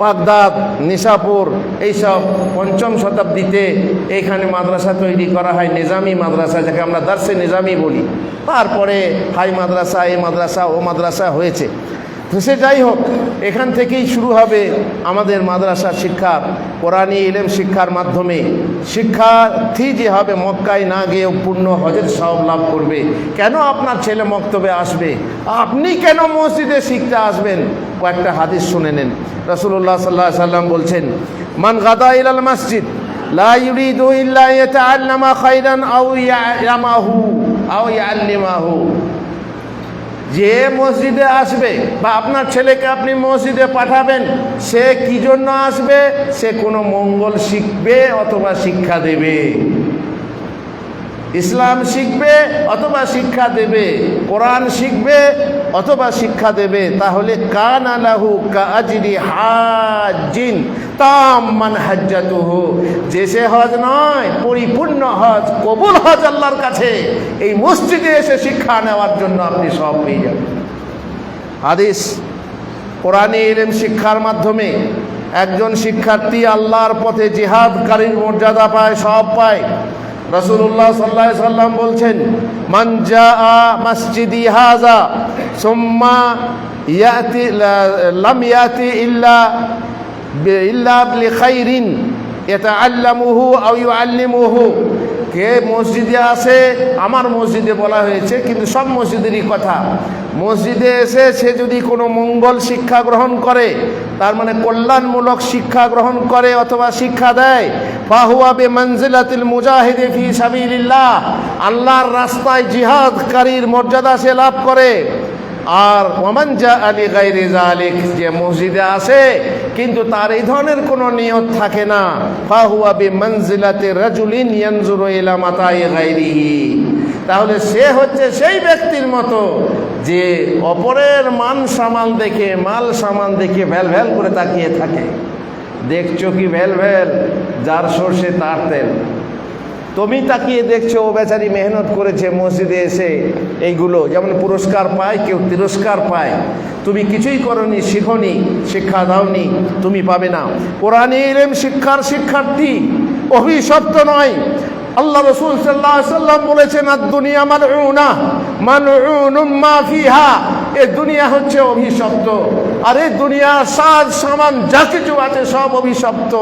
বাগদাদ, নিশাপুর, এইসব ৫ম শতাব্দীতে এখানে মাদ্রাসা তৈরি করা হয়, নিজামি মাদ্রাসা, যাকে আমরা দারসে নিজামি বলি। তারপরে হাই মাদ্রাসা, এ মাদ্রাসা, ও মাদ্রাসা হয়েছে। তো সে যাই হোক, এখান থেকেই শুরু হবে আমাদের মাদ্রাসার শিক্ষা। কোরআনী ইলম শিক্ষার মাধ্যমে শিক্ষার্থী যে হবে মক্কায় না গিয়ে পূর্ণ হজের সওয়াব লাভ করবে। কেন আপনার ছেলে মক্তবে আসবে? আপনি কেন মসজিদে শিখতে আসবেন? কয়েকটা হাদিস শুনে নেন। রাসূলুল্লাহ সাল্লাল্লাহু আলাইহি ওয়াসাল্লাম বলছেন, মান গাদা ইলাল মসজিদ লা ইউরিদু ইল্লা ইয়াতাআল্লামা খায়রান আও ইয়াআল্লিমাহু। যে মসজিদে আসবে বা আপনার ছেলেকে আপনি মসজিদে পাঠাবেন, সে কি জন্য আসবে? সে কোনো মঙ্গল শিখবে অথবা শিক্ষা দেবে, ইসলাম শিখবে অথবা শিক্ষা দেবে, কোরআন শিখবে অথবা শিক্ষা দেবে। তাহলে কানা লাহু কাআজরি হাজ্জিন তাম্মান হাজ্জাতুহু। যে সে হজ নয়, পরিপূর্ণ হজ, কবুল হজ আল্লাহর কাছে এই মসজিদে এসে শিক্ষা নেওয়ার জন্য আপনি সব পেয়ে যাবেন। হাদিস, কোরআনী ইলম শিক্ষার মাধ্যমে একজন শিক্ষার্থী আল্লাহর পথে জিহাদকারীর মর্যাদা পায়, সব পায়। রাসূলুল্লাহ সাল্লাল্লাহু আলাইহি ওয়াসাল্লাম বলছেন, মান জাআ মসজিদি হাযা সুম্মা ইয়াতি লাম ইয়াতি ইল্লা লিখাইরিন ইয়াতাআল্লামুহু আও ইউআল্লিমুহু। কে মসজিদে আসে, আমার মসজিদে বলা হয়েছে কিন্তু সব মসজিদেরই কথা, মসজিদে এসে সে যদি কোনো মঙ্গল শিক্ষা গ্রহণ করে, তার মানে কল্যাণমূলক শিক্ষা গ্রহণ করে অথবা শিক্ষা দেয়, ফাহুয়া বিমানজিলাতিল মুজাহিদি ফি সাবিলিল্লাহ, আল্লাহর রাস্তায় জিহাদকারীর মর্যাদা সে লাভ করে। আর ওমান জাআ লিগাইরি যালিক, যে মসজিদে আসে কিন্তু তার এই ধরনের কোনো নিয়ত থাকে না, ফাহুয়া বিমানজিলাতি রাজুলিন ইয়ানজুরু ইলা মাতাই গায়রিহি, তাহলে সে হচ্ছে সেই ব্যক্তির মতো যে অপরের মাল সামান দেখে ভ্যাল ভ্যাল করে তাকিয়ে থাকে। দেখছো কি ভ্যাল ভ্যাল? যার সর্ষে তার তেল। তুমি তাকিয়ে দেখছো ও বেচারি মেহনত করেছে মসজিদে এসে এইগুলো, যেমন পুরস্কার পায়, কেউ তিরস্কার পায়। তুমি কিছুই করনি, শিখনি, শিক্ষা দাওনি, তুমি পাবে না। কোরআনে ইলম শিক্ষার শিক্ষার্থী অভিশপ্ত নয়। আল্লাহ রাসূল সাল্লাল্লাহু আলাইহি ওয়াসাল্লাম বলেছেন, আদ-দুনিয়া মালউনা মালউনুম মা ফিহা, এই দুনিয়া হচ্ছে অভিশপ্ত, আর এই দুনিয়ার সাজ সামান যা কিছু আছে সব অভিশপ্ত,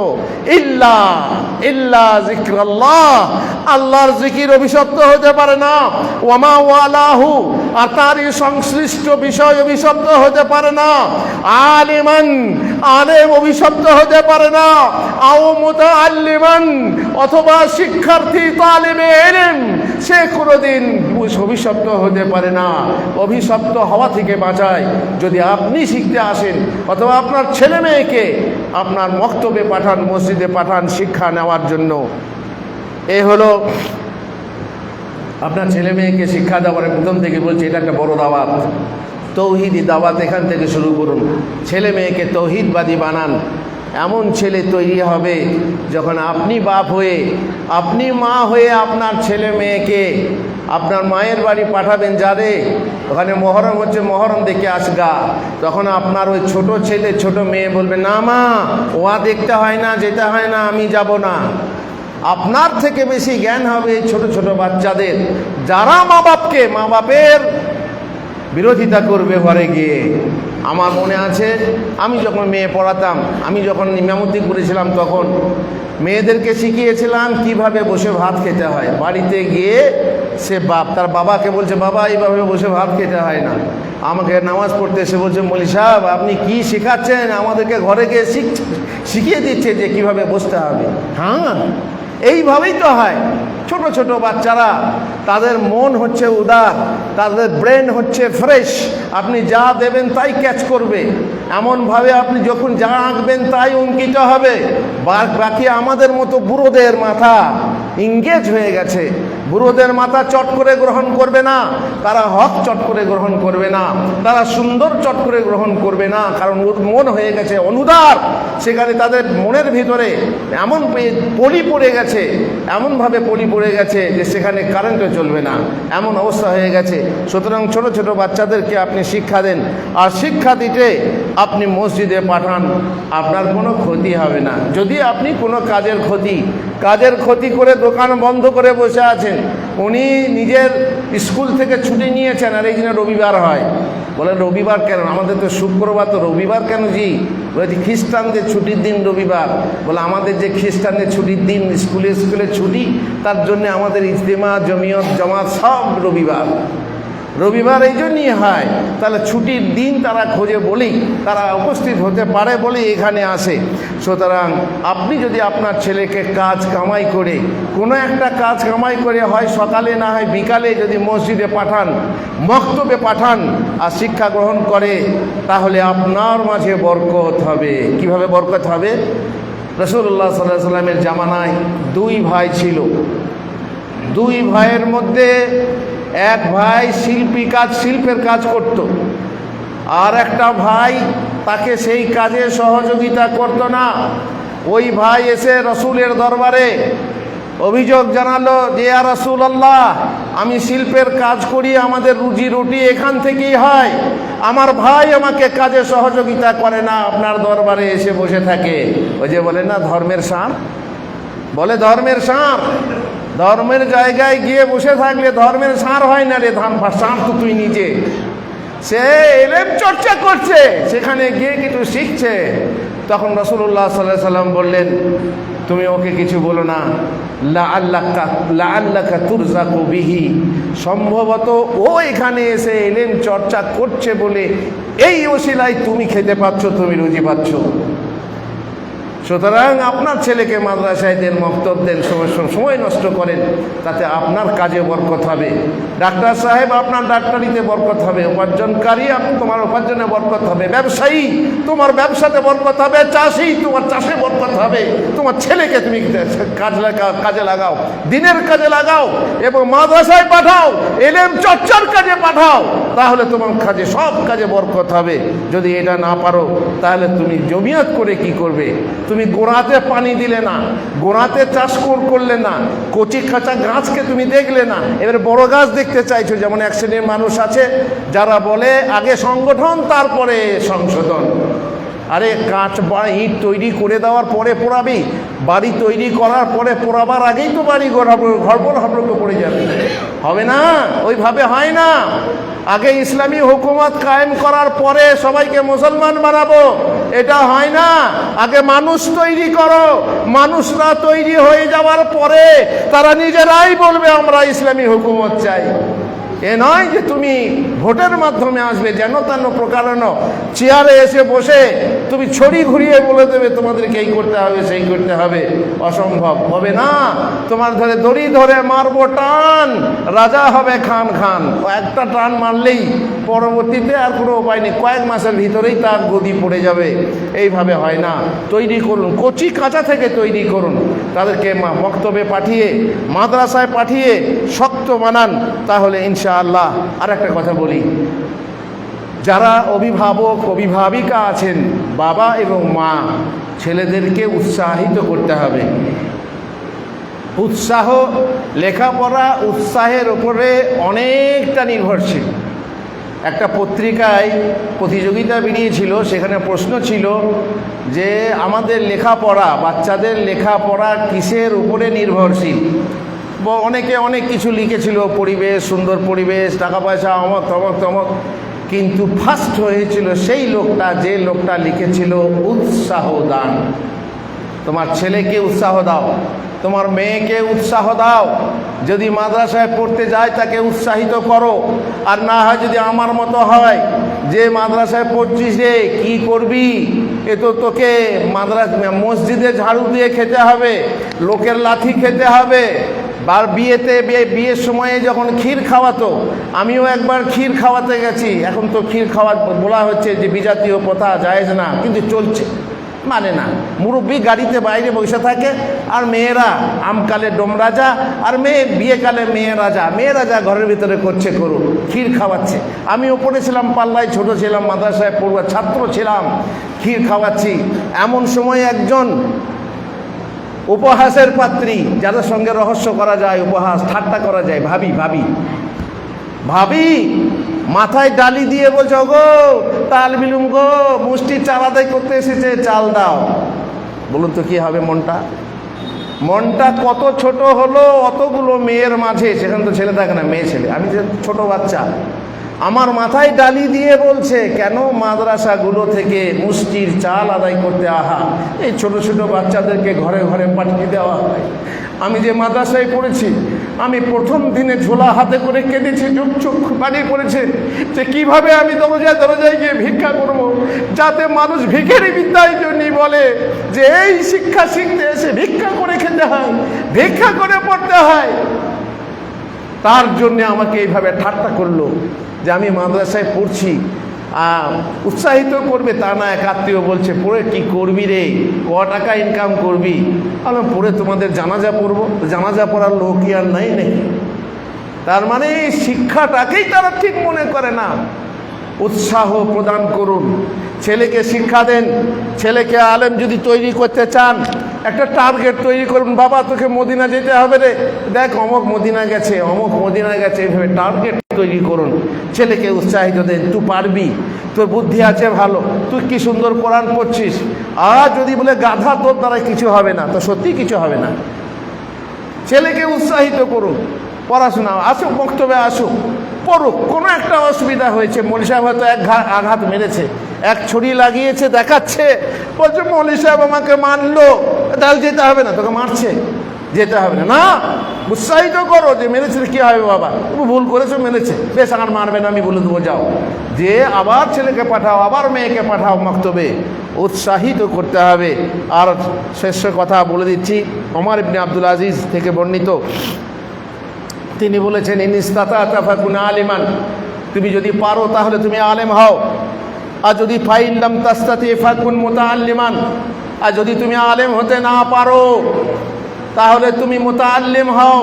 ইল্লা ইল্লা যিকরাল্লাহ, আল্লাহর জিকির অভিশপ্ত হতে পারে না। ওয়ামা ওয়ালাহু, আর তারই সংশ্লিষ্ট বিষয় অভিশপ্ত হতে পারে না। আলিমান, আলেম অভিশপ্ত হতে পারে না। আও মুতাআল্লিমান, অথবা শিক্ষার্থী তালিবে ইলম, সে কোনোদিন অভিশপ্ত হতে পারে না। অভিশপ্ত হওয়া থেকে বাঁচায় যদি আপনি শিখতে আসেন, অথবা আপনার ছেলে মেয়েকে আপনার মক্তবে পাঠান, মসজিদে পাঠান শিক্ষা নেওয়ার জন্য। এ হলো আপনার ছেলে মেয়েকে শিক্ষা দেওয়ার প্রথম থেকে বলছে, এটা একটা বড় দাওয়াত, তৌহিদি দাওয়াত। এখান থেকে শুরু করুন, ছেলে মেয়েকে তৌহিদবাদী বানান। এমন ছেলে তৈরি হবে যখন আপনি বাপ হয়ে, আপনি মা হয়ে আপনার ছেলে মেয়েকে আপনার মায়ের বাড়ি পাঠাবেন, যারে ওখানে মহরম হচ্ছে, মহরম দেখে আসগা, তখন আপনার ওই ছোট ছেলে ছোট মেয়ে বলবে, না মা, ওয়া দেখতে হয় না, যেতে হয় না, আমি যাব না। আপনার থেকে বেশি জ্ঞান হবে ছোট ছোট বাচ্চাদের, যারা মা বাপের বিরোধিতা করবে ঘরে গিয়ে। আমার মনে আছে, আমি যখন মেয়ে পড়াতাম, আমি যখন ইমামতি করেছিলাম, তখন মেয়েদেরকে শিখিয়েছিলাম কিভাবে বসে ভাত খেতে হয়। বাড়িতে গিয়ে সে তার বাবাকে বলছে, বাবা এইভাবে বসে ভাত খেতে হয় না। আমাকে নামাজ পড়তে এসে বলছে, মৌলী সাহেব আপনি কি শেখাচ্ছেন, আমাদেরকে ঘরে গিয়ে শিখিয়ে দিচ্ছে যে কিভাবে বসতে হবে। হ্যাঁ, এইভাবেই তো হয়। ছোট ছোট বাচ্চারা, তাদের মন হচ্ছে উদার, তাদের ব্রেন হচ্ছে ফ্রেশ, আপনি যা দেবেন তাই ক্যাচ করবে। এমনভাবে আপনি যখন যা আঁকবেন তাই অঙ্কিত হবে। বাকি আমাদের মতো বুড়োদের মাথা ইংগেজ হয়ে গেছে। বুড়োদের মাথা চট করে গ্রহণ করবে না, তারা হক চট করে গ্রহণ করবে না, তারা সুন্দর চট করে গ্রহণ করবে না, কারণ মন হয়ে গেছে অনুদার। সেখানে তাদের মনের ভিতরে এমন পলি পড়ে গেছে, এমনভাবে পলি পড়ে গেছে যে সেখানে কারেন্টও চলবে না, এমন অবস্থা হয়ে গেছে। সুতরাং ছোট ছোট বাচ্চাদেরকে আপনি শিক্ষা দেন, আর শিক্ষা দিতে আপনি মসজিদে পাঠান, আপনার কোনো ক্ষতি হবে না। যদি আপনি কোনো কাজের ক্ষতি করে দোকান বন্ধ করে বসে আছেন, উনি নিজের স্কুল থেকে ছুটি নিয়েছেন, আর এই দিনে রবিবার হয়, বলে রবিবার কেন, আমাদের তো শুক্রবার, তো রবিবার কেন জি? বলে খ্রিস্টানদের ছুটির দিন রবিবার। বলে আমাদের যে খ্রিস্টানদের ছুটির দিন, স্কুলে ছুটি, তার জন্য আমাদের ইজতেমা, জমিয়ত, জামাত সব রবিবার এই জন্যই হয়। তাহলে ছুটির দিন তারা খোঁজে বলেই তারা উপস্থিত হতে পারে বলেই এখানে আসে। সুতরাং আপনি যদি আপনার ছেলেকে কাজ কামাই করে, কোনো একটা কাজ কামাই করে, হয় সকালে না হয় বিকালে যদি মসজিদে পাঠান, মক্তবে পাঠান, আর শিক্ষা গ্রহণ করে, তাহলে আপনার মাঝে বরকত হবে। কিভাবে বরকত হবে? রাসূলুল্লাহ সাল্লাল্লাহু আলাইহি ওয়াসাল্লামের জামানায় দুই ভাই ছিল। দুই ভাইয়ের মধ্যে এক ভাই শিল্পের কাজ করত, আর একটা ভাই তাকে সেই কাজে সহযোগিতা করত না। ওই ভাই এসে রসুলের দরবারে অভিযোগ জানালো যে, ইয়া রাসূলুল্লাহ, আমি শিল্পের কাজ করি, আমাদের রুজি রুটি এখান থেকেই হয়, আমার ভাই আমাকে কাজে সহযোগিতা করে না, আপনার দরবারে এসে বসে থাকে। ওই যে বলে না ধর্মের সার, বলে ধর্মের সার, ধর্মের জায়গায় গিয়ে বসে থাকলে ধর্মের সার হয় না রে, সার তো তুই নিজে। সে ইলম চর্চা করছে, সেখানে গিয়ে কিছু শিখছে। তখন রাসূলুল্লাহ সাল্লাল্লাহু আলাইহি ওয়াসাল্লাম বললেন, তুমি ওকে কিছু বলো না, লাআল্লাকা তুরযাকু বিহি, সম্ভবত ও এখানে এসে ইলম চর্চা করছে বলে এই ওসিলায় তুমি খেতে পাচ্ছ, তুমি রুজি পাচ্ছ। সুতরাং আপনার ছেলেকে মাদ্রাসায় দেন, মক্তব দেন, সময় নষ্ট করেন, তাতে আপনার কাজে বরকত হবে। ডাক্তার সাহেব, আপনার ডাক্তারিতে বরকত হবে। উপার্জনকারী, তোমার উপার্জনে বরকত হবে। ব্যবসায়ী, তোমার ব্যবসাতে বরকত হবে। চাষি, তোমার চাষে বরকত হবে। তোমার ছেলেকে তুমি কাজে লাগাও, দিনের কাজে লাগাও, এবং মাদ্রাসায় পাঠাও, ইলম চর্চার কাজে পাঠাও, তাহলে তোমার কাজে সব কাজে বরকত হবে। যদি এটা না পারো, তাহলে তুমি জমিয়ত করে কি করবে? তুমি তুমি গোড়াতে পানি দিলে না, গোড়াতে চাষ করলে না, কচি খাঁচা গাছকে তুমি দেখলে না, এবার বড় গাছ দেখতে চাইছো। যেমন এক শ্রেণীর মানুষ আছে যারা বলে আগে সংগঠন তারপরে সংশোধন। আরে কাঁচ বা ইট তৈরি করে দেওয়ার পরে পোড়াবি, বাড়ি তৈরি করার পরে পোড়াবার আগেই তো বাড়ি ঘরবল হাবড়কে পড়ে যাবে, হবে না, ওইভাবে হয় না। আগে ইসলামী হুকুমত কায়েম করার পরে সবাইকে মুসলমান বানাবো, এটা হয় না। আগে মানুষ তৈরি করো, মানুষরা তৈরি হয়ে যাওয়ার পরে তারা নিজেরাই বলবে আমরা ইসলামী হুকুমত চাই। এ নয় যে তুমি ভোটের মাধ্যমে আসবে, যেন তেন প্রকারণ চেয়ারে এসে বসে তুমি ছড়ি ঘুরিয়ে বলে দেবে তোমাদেরকে এই করতে হবে সেই করতে হবে। অসম্ভব, হবে না। তোমার ধরে দড়ি ধরে মারবো টান, রাজা হবে খান খান। একটা টান মারলেই পরবর্তীতে আর কোনো উপায় নেই, কয়েক মাসের ভিতরেই তার গদি পড়ে যাবে। এইভাবে হয় না। তৈরি করুন, কচি কাঁচা থেকে তৈরি করুন। তাদেরকে মক্তবে পাঠিয়ে, মাদ্রাসায় পাঠিয়ে শক্ত বানান, তাহলে ইনশাআল্লাহ। আর একটা কথা বলি, যারা অভিভাবক অভিভাবিকা আছেন, বাবা এবং মা, ছেলেদেরকে উৎসাহিত করতে হবে। উৎসাহ, লেখাপড়া উৎসাহের উপরে অনেকটা নির্ভরশীল। একটা পত্রিকায় প্রতিযোগিতা বেরিয়েছিল, সেখানে প্রশ্ন ছিল যে আমাদের লেখাপড়া, বাচ্চাদের লেখাপড়া কিসের উপরে নির্ভরশীল। অনেকে অনেক কিছু লিখেছিল, পরিবেশ, সুন্দর পরিবেশ, টাকা পয়সা, অমক তমক তমক। কিন্তু ফার্স্ট হয়েছিল সেই লোকটা, যে লোকটা লিখেছিল উৎসাহ দান। তোমার ছেলেকে উৎসাহ দাও, তোমার মেয়েকে উৎসাহ দাও। যদি মাদ্রাসায় পড়তে যায় তাকে উৎসাহিত করো। আর না হয় যদি আমার মতো হয় যে মাদ্রাসায় পড়ছিস রে, কী করবি, এ তো তোকে মসজিদে ঝাড়ু দিয়ে খেতে হবে, লোকের লাথি খেতে হবে। বিয়ের সময়ে যখন ক্ষীর খাওয়াতো, আমিও একবার ক্ষীর খাওয়াতে গেছি। এখন তো ক্ষীর খাওয়া বলা হচ্ছে যে বিজাতীয় প্রথা, জায়েজ না, কিন্তু চলছে, মানে না। মুরব্বী গাড়িতে বাইরে বসে থাকে, আর মেয়েরা আমকালে ডোম রাজা, আর বিয়েকালে মেয়ে রাজা। মেয়ে রাজা ঘরের ভিতরে করছে, করুন, ক্ষীর খাওয়াচ্ছে। আমিও পড়েছিলাম পাল্লায়, ছোট ছিলাম, মাদ্রাসায় পড়ুয়া ছাত্র ছিলাম, ক্ষীর খাওয়াচ্ছি। এমন সময় একজন উপহাসের পাত্রী, যাদের সঙ্গে রহস্য করা যায়, উপহাস ঠাট্টা করা যায়, ভাবি মাথায় ডালি দিয়ে বলছো, গো তাল বিলুম গো, মুষ্টির চাল আদায় করতে এসেছে, চাল দাও। বলুন তো কি হবে মনটা কত ছোট হলো অতগুলো মেয়ের মাঝে। সেখানে তো ছেলে থাকে না, মেয়ে ছেলে। আমি যে ছোট বাচ্চা, আমার মাথায় ডালি দিয়ে বলছে কেন মাদ্রাসাগুলো থেকে মুষ্টির চাল আদায় করতে, আহা, এই ছোট ছোট বাচ্চাদেরকে ঘরে ঘরে পাঠিয়ে দেওয়া হয়। আমি যে মাদ্রাসায় পড়েছি, আমি প্রথম দিনে ঝোলা হাতে করে কেঁদেছি, চোখ পানি পড়েছে যে কীভাবে আমি দরজায় দরজায় গিয়ে ভিক্ষা করব, যাতে মানুষ ভিখারি বিদ্যার জন্যই বলে যে এই শিক্ষা শিখতে এসে ভিক্ষা করে খেতে হয়, ভিক্ষা করে পড়তে হয়। তার জন্যে আমাকে এইভাবে ঠাট্টা করলো যে আমি মাদ্রাসায় পড়ছি। উৎসাহিত করবে তা না, এক আত্মীয় বলছে, পড়ে কি করবি রে, ক টাকা ইনকাম করবি? আমি পড়ে তোমাদের জানাজা পড়বো। জানাজা পড়ার লোক কি আর নাই নাকি? তার মানে এই শিক্ষাটাকেই তারা ঠিক মনে করে না। উৎসাহ প্রদান করুন, ছেলেকে শিক্ষা দেন। ছেলেকে আলেম যদি তৈরি করতে চান, একটা টার্গেট তৈরি করুন। বাবা তোকে মদিনা যেতে হবে রে, দেখ অমুক মদিনা গেছে, অমুক মদিনা গেছে, এইভাবে টার্গেট তৈরি করুন। ছেলেকে উৎসাহিত দেন, তুই পারবি, তোর বুদ্ধি আছে ভালো, তুই কি সুন্দর কোরআন পড়ছিস। আর যদি বলে গাধা, তোর দ্বারা কিছু হবে না, তো সত্যি কিছু হবে না। ছেলেকে উৎসাহিত করুন, পড়াশোনা আসুক, বক্তব্যে আসুক, পড়ুক। কোনো একটা অসুবিধা হয়েছে, মৌলী সাহেব হয়তো এক আঘাত মেরেছে, এক ছড়ি লাগিয়েছে, দেখাচ্ছে, বলছে মৌলী সাহেব আমাকে মারলো, তাহলে যেতে হবে না, তোকে মারছে, যেতে হবে না। না, উৎসাহিত করো যে মেরেছে, কী হবে বাবা, তুমি ভুল করেছো, মেরেছে, বেশ আর মারবে না, আমি বলে দেবো, যাও। যে আবার ছেলেকে পাঠাও, আবার মেয়েকে পাঠাও মক্তবে, উৎসাহিত করতে হবে। আর শেষ কথা বলে দিচ্ছি, ওমর ইবনে আব্দুল আজিজ থেকে বর্ণিত, তিনি বলেছেন, ইনিস্তাতা ফাকুন আলিমান, তুমি যদি পারো তাহলে তুমি আলেম হও। আর যদি ফাইল্লাম তাস্তাতি ফাকুন মুতাআল্লিমান, আর যদি তুমি আলেম হতে না পারো তাহলে তুমি মুতাআল্লিম হও,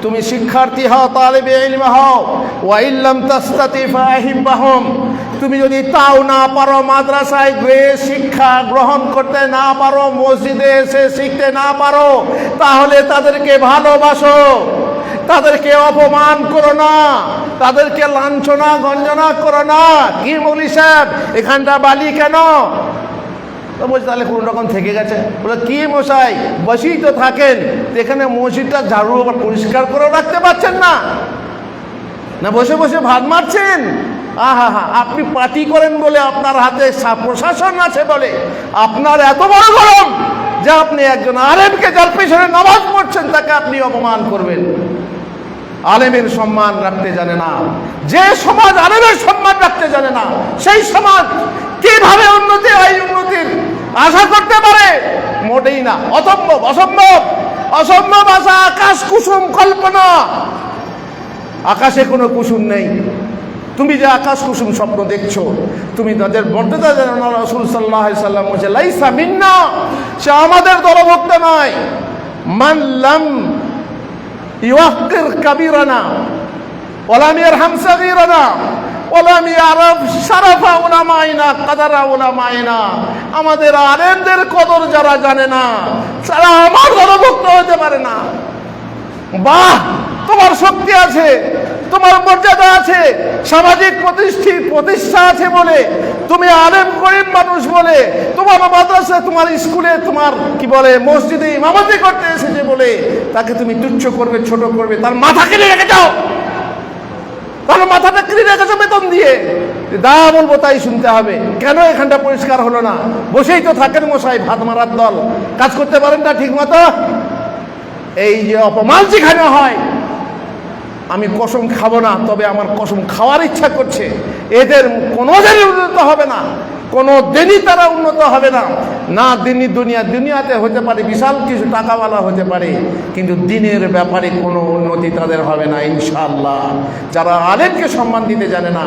তুমি শিক্ষার্থী হও, তালিবে ইলম হও। ওয়া ইল্লাম তাস্তাতি ফাহিব্বাহুম, তুমি যদি তাও না পারো, মাদ্রাসায় গিয়ে শিক্ষা গ্রহণ করতে না পারো, মসজিদে এসে শিখতে না পারো, তাহলে তাদেরকে ভালোবাসো, তাদেরকে অপমান করো না, তাদেরকে লাঞ্ছনা গঞ্জনা করো না। কি মৌলী সাহেব এখানটা বালি কেন? তো বলছে তাহলে কোন রকম থেকে গেছে। বলে কি মশাই, বসেই তো থাকেন, এখানে মসজিদটা ঝাড়ু আবার পরিষ্কার করে রাখতে পারছেন না, না বসে বসে ভাত মারছেন? আহা হা, আপনি পার্টি করেন বলে, আপনার হাতে প্রশাসন আছে বলে আপনার এত বড় গরম যে আপনি একজন আলেমকে, যার পেছনে নামাজ পড়ছেন, তাকে আপনি অপমান করবেন। আলেমের সম্মান রাখতে জানে না, যে সমাজ আলেমের সম্মান রাখতে জানে না, সেই সমাজ কিভাবে উন্নতি হয়, উন্নতির আশা করতে পারে? মোটেই না, অসম্ভব, অসম্ভব, অসম্ভব আশা। আকাশ কুসুম কল্পনা, আকাশে কোনো কুসুম নেই। তুমি যে আকাশ কুসুম স্বপ্ন দেখছো, তুমি তাদের মর্যাদা জানো না। রাসূল সাল্লাল্লাহু আলাইহি সাল্লাম বলেছে লাইসা মিন্না, সে আমাদের দলভুক্ত নয়। মান লাম ইউকির কাবীরানা ওয়া লাম ইয়ারহাম সাগীরানা ওয়া লাম ইয়ারফ শারাফা উলামাইনা কদরা উলামাইনা, আমাদের আলেমদের কদর যারা জানে না, তারা আমার দলভুক্ত হতে পারে না। বাহ, তোমার শক্তি আছে, তোমার মর্যাদা আছে, সামাজিক প্রতিষ্ঠা আছে বলে, তুমি আলেম গরিব মানুষ বলে, তোমার মাদ্রাসা, তোমার স্কুলে, তোমার কি বলে মসজিদে ইমামতি করতে এসেছে বলে তাকে তুমি তুচ্ছ করবে, ছোট করবে, তার মাথা কেটে রেখে যাও, তার মাথাটা কেটে রেখেছো বেতন দিয়ে। দা বলবো তাই শুনতে হবে। কেন এখানটা পরিষ্কার হলো না? বসেই তো থাকেন মশাই, ভাত মারার দল, কাজ করতে পারেন না ঠিক মতো। এই যে অপমান যেখানে হয়, আমি কসম খাবো না, তবে আমার কসম খাওয়ার ইচ্ছা করছে, এদের কোনো দিনই উন্নত হবে না, কোনো দিনই তারা উন্নত হবে না। না দিনই দুনিয়াতে হতে পারে বিশাল কিছু টাকাওয়ালা হতে পারে, কিন্তু দিনের ব্যাপারে কোনো উন্নতি তাদের হবে না ইনশাআল্লাহ। যারা আলেমকে সম্মান দিতে জানে না,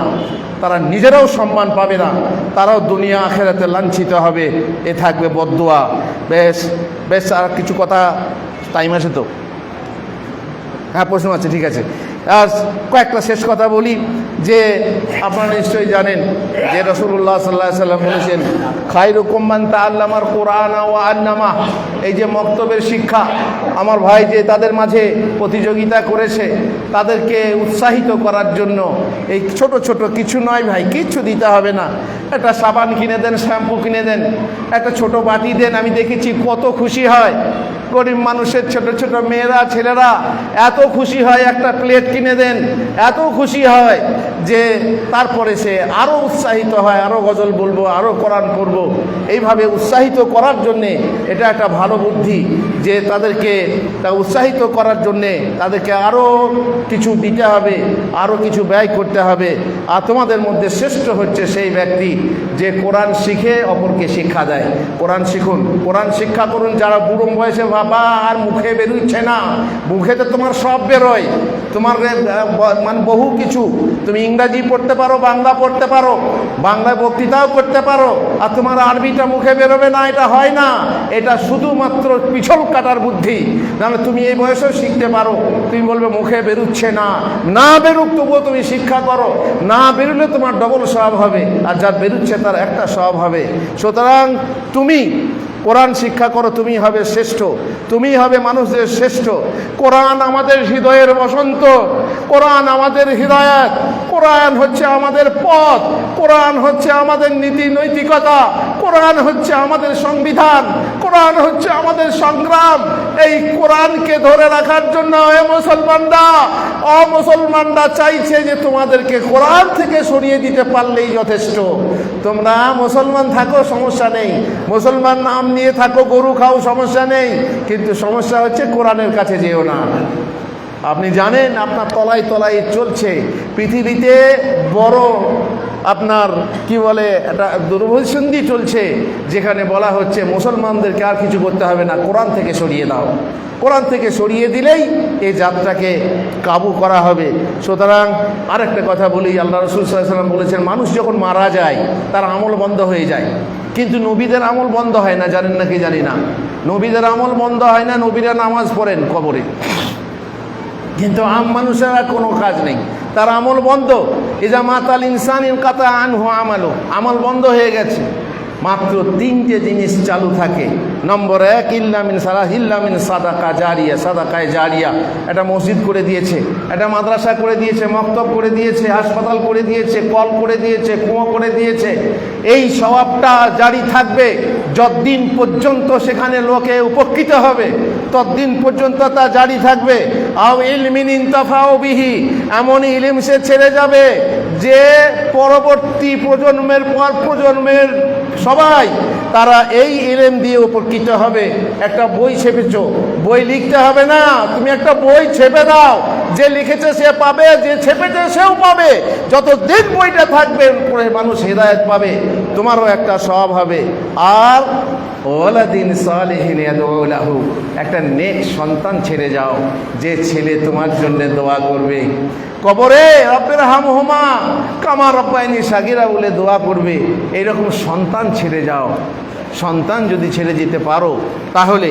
তারা নিজেরাও সম্মান পাবে না, তারাও দুনিয়া আখেরাতে লাঞ্ছিত হবে। এ থাকবে বদদুয়া। বেশ বেশ, আর কিছু কথা টাইম আছে তো? হ্যাঁ, প্রশ্ন আছে, ঠিক আছে। আর কয়েকটা শেষ কথা বলি, যে আপনারা নিশ্চয়ই জানেন যে রাসূলুল্লাহ সাল্লাল্লাহু আলাইহি সাল্লাম বলেছেন খায়রুকুম মান তাআল্লামাল কুরআন ওয়া আল্লামা। এই যে মক্তবের শিক্ষা, আমার ভাই যে তাদের মাঝে প্রতিযোগিতা করেছে, তাদেরকে উৎসাহিত করার জন্য এই ছোট ছোট কিছু নয় ভাই, কিচ্ছু দিতে হবে না, একটা সাবান কিনে দেন, শ্যাম্পু কিনে দেন, একটা ছোট বাটি দেন। আমি দেখেছি কত খুশি হয় গরিব মানুষের ছোট ছোট মেয়েরা, ছেলেরা এত খুশি হয়, একটা প্লেট কিনে দেন, এত খুশি হয় যে তারপরে সে আরও উৎসাহিত হয়, আরও গজল বলবো, আরও কোরআন পড়ব। এইভাবে উৎসাহিত করার জন্যে এটা একটা ভালো বুদ্ধি, যে তাদেরকে উৎসাহিত করার জন্যে তাদেরকে আরও কিছু দিতে হবে, আরও কিছু ব্যয় করতে হবে। আর তোমাদের মধ্যে শ্রেষ্ঠ হচ্ছে সেই ব্যক্তি যে কোরআন শিখে অপরকে শিক্ষা দেয়। কোরআন শিখুন, কোরআন শিক্ষা করুন। যারা বুড়ো বয়সে বাবা আর মুখে বেরোচ্ছে না, মুখেতে তোমার সব বেরোয়, তোমার মানে বহু কিছু, তুমি ইংরাজি পড়তে পারো, বাংলা পড়তে পারো, বাংলায় বক্তৃতাও করতে পারো, আর তোমার আরবিটা মুখে বেরোবে না, এটা হয় না। এটা শুধুমাত্র পিছল কাটার বুদ্ধি। নাহলে তুমি এই বয়সেও শিখতে পারো। তুমি বলবে মুখে বেরোচ্ছে না, না বেরুক তবুও তুমি শিক্ষা করো, না বেরোলে তোমার ডবল স্বভাব হবে, আর যার বেরোচ্ছে তার একটা স্বভাব হবে। সুতরাং তুমি কোরআন শিক্ষা করো, তুমি হবে শ্রেষ্ঠ, তুমি হবে মানুষদের শ্রেষ্ঠ। কোরআন আমাদের হৃদয়ের বসন্ত, কোরআন আমাদের হৃদয়াত, কোরআন হচ্ছে আমাদের পথ, কোরআন হচ্ছে আমাদের নীতি নৈতিকতা, কোরআন হচ্ছে আমাদের সংবিধান, কোরআন হচ্ছে আমাদের সংগ্রাম। এই কোরআনকে ধরে রাখার জন্য মুসলমানরা চাইছে যে তোমাদেরকে কোরআন থেকে সরিয়ে দিতে পারলেই যথেষ্ট। তোমরা মুসলমান থাকো, সমস্যা নেই, মুসলমান নাম নিয়ে থাকো, গরু খাও, সমস্যা নেই, কিন্তু সমস্যা হচ্ছে কোরআনের কাছে যেও না। আপনি জানেন আপনার তলায় তলায় চলছে পৃথিবীতে বড় আপনার কি বলে একটা দুর্ভসন্ধি চলছে, যেখানে বলা হচ্ছে মুসলমানদেরকে আর কিছু করতে হবে না, কোরআন থেকে সরিয়ে দাও। কোরআন থেকে সরিয়ে দিলেই এই জাতটাকে কাবু করা হবে। সুতরাং আরেকটা কথা বলি, আল্লাহ রাসূল সাল্লাল্লাহু আলাইহি ওয়াসাল্লাম বলেছেন মানুষ যখন মারা যায় তার আমল বন্ধ হয়ে যায়, কিন্তু নবীদের আমল বন্ধ হয় না। জানেন নাকি জানি না, নবীদের আমল বন্ধ হয় না। নবীরা নামাজ পড়েন কবরে, কিন্তু আম মানুষেরা কোনো কাজ নেই, তার আমল বন্ধ। ইজা মাতাল ইনসান ইনকাতা আনহু আমালু, আমল বন্ধ হয়ে গেছে। মাত্র তিনটে জিনিস চালু থাকে। নম্বর এক, ইল্লামিন সাদাকা জারিয়া, সাদাকায় জারিয়া। একটা মসজিদ করে দিয়েছে, একটা মাদ্রাসা করে দিয়েছে, মক্তব করে দিয়েছে, হাসপাতাল করে দিয়েছে, কল করে দিয়েছে, কুয়ো করে দিয়েছে। এই সওয়াবটা জারি থাকবে যতদিন পর্যন্ত সেখানে লোকে উপকৃত হবে, ততদিন পর্যন্ত তা জারি থাকবে। আও ইলমিন ইনতাফাউ বিহি, এমন ইলম সে ছেড়ে যাবে যে পরবর্তী প্রজন্মের পর প্রজন্মের সবাই তারা এই ইলম দিয়ে উপকৃত হবে। একটা বই ছেপেছো, বই লিখতে হবে না, তুমি একটা বই ছেপে দাও, যে লিখেছে সে পাবে, যে ছেপেছে সেও পাবে। যতদিন বইটা থাকবে পড়ে মানুষ হেদায়েত পাবে, তোমারও একটা স্বভাব হবে। আর ওয়ালাদিন সালিহিন ইয়াদউ লাহু, একটা নেক সন্তান ছেড়ে যাও, যে ছেলে তোমার জন্য দোয়া করবে কবরে, রব্বির হামহুমা কামা রব্বায়ানি সাগীরা বলে দোয়া করবে। এইরকম সন্তান ছেড়ে যাও। সন্তান যদি ছেড়ে যেতে পারো, তাহলে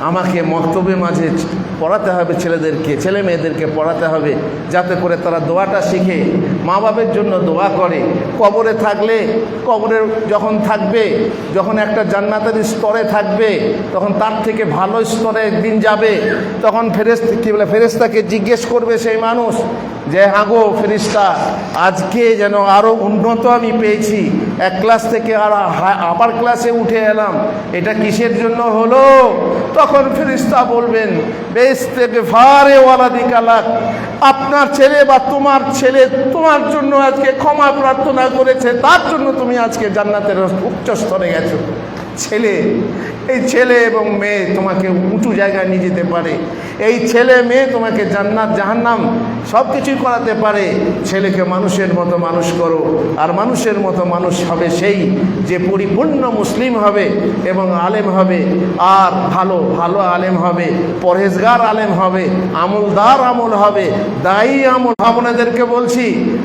আমাকে মক্তবে মাঝে পড়াতে হবে, ছেলেদেরকে, ছেলে মেয়েদেরকে পড়াতে হবে, যাতে করে তারা দোয়াটা শিখে, মা বাবের জন্য দোয়া করে। কবরে থাকলে, কবরে যখন থাকবে, যখন একটা জান্নাতের স্তরে থাকবে, তখন তার থেকে ভালো স্তরে একদিন যাবে। তখন ফেরেশতাকে জিজ্ঞেস করবে সেই মানুষ যে হ্যাঁ গো ফেরেশতা, আজকে যেন আরও উন্নত আমি পেয়েছি, এক ক্লাস থেকে আর আপার ক্লাসে উঠে এলাম, এটা কিসের জন্য হলো? তখন ফেরেশতা বলবেন বেইস্তেগফারে ওয়ালাদিকা লাক, আপনার ছেলে বা তোমার ছেলে তোমার জন্য আজকে ক্ষমা প্রার্থনা করেছে, তার জন্য তুমি আজকে জান্নাতের উচ্চ স্তরে গেছো। ছেলে, এই ছেলে এবং মেয়ে তোমাকে উঁচু জায়গায় নিয়ে যেতে পারে। এই ছেলে মেয়ে তোমাকে জান্নাত জাহান্নাম সব কিছুই করাতে পারে। ছেলেকে মানুষের মতো মানুষ করো, আর মানুষের মতো মানুষ হবে সেই যে পরিপূর্ণ মুসলিম হবে এবং আলেম হবে, আর ভালো ভালো আলেম হবে, পরহেজগার আলেম হবে, আমলদার আমল হবে, দায়ী আমল। আপনাদেরকে বলছি,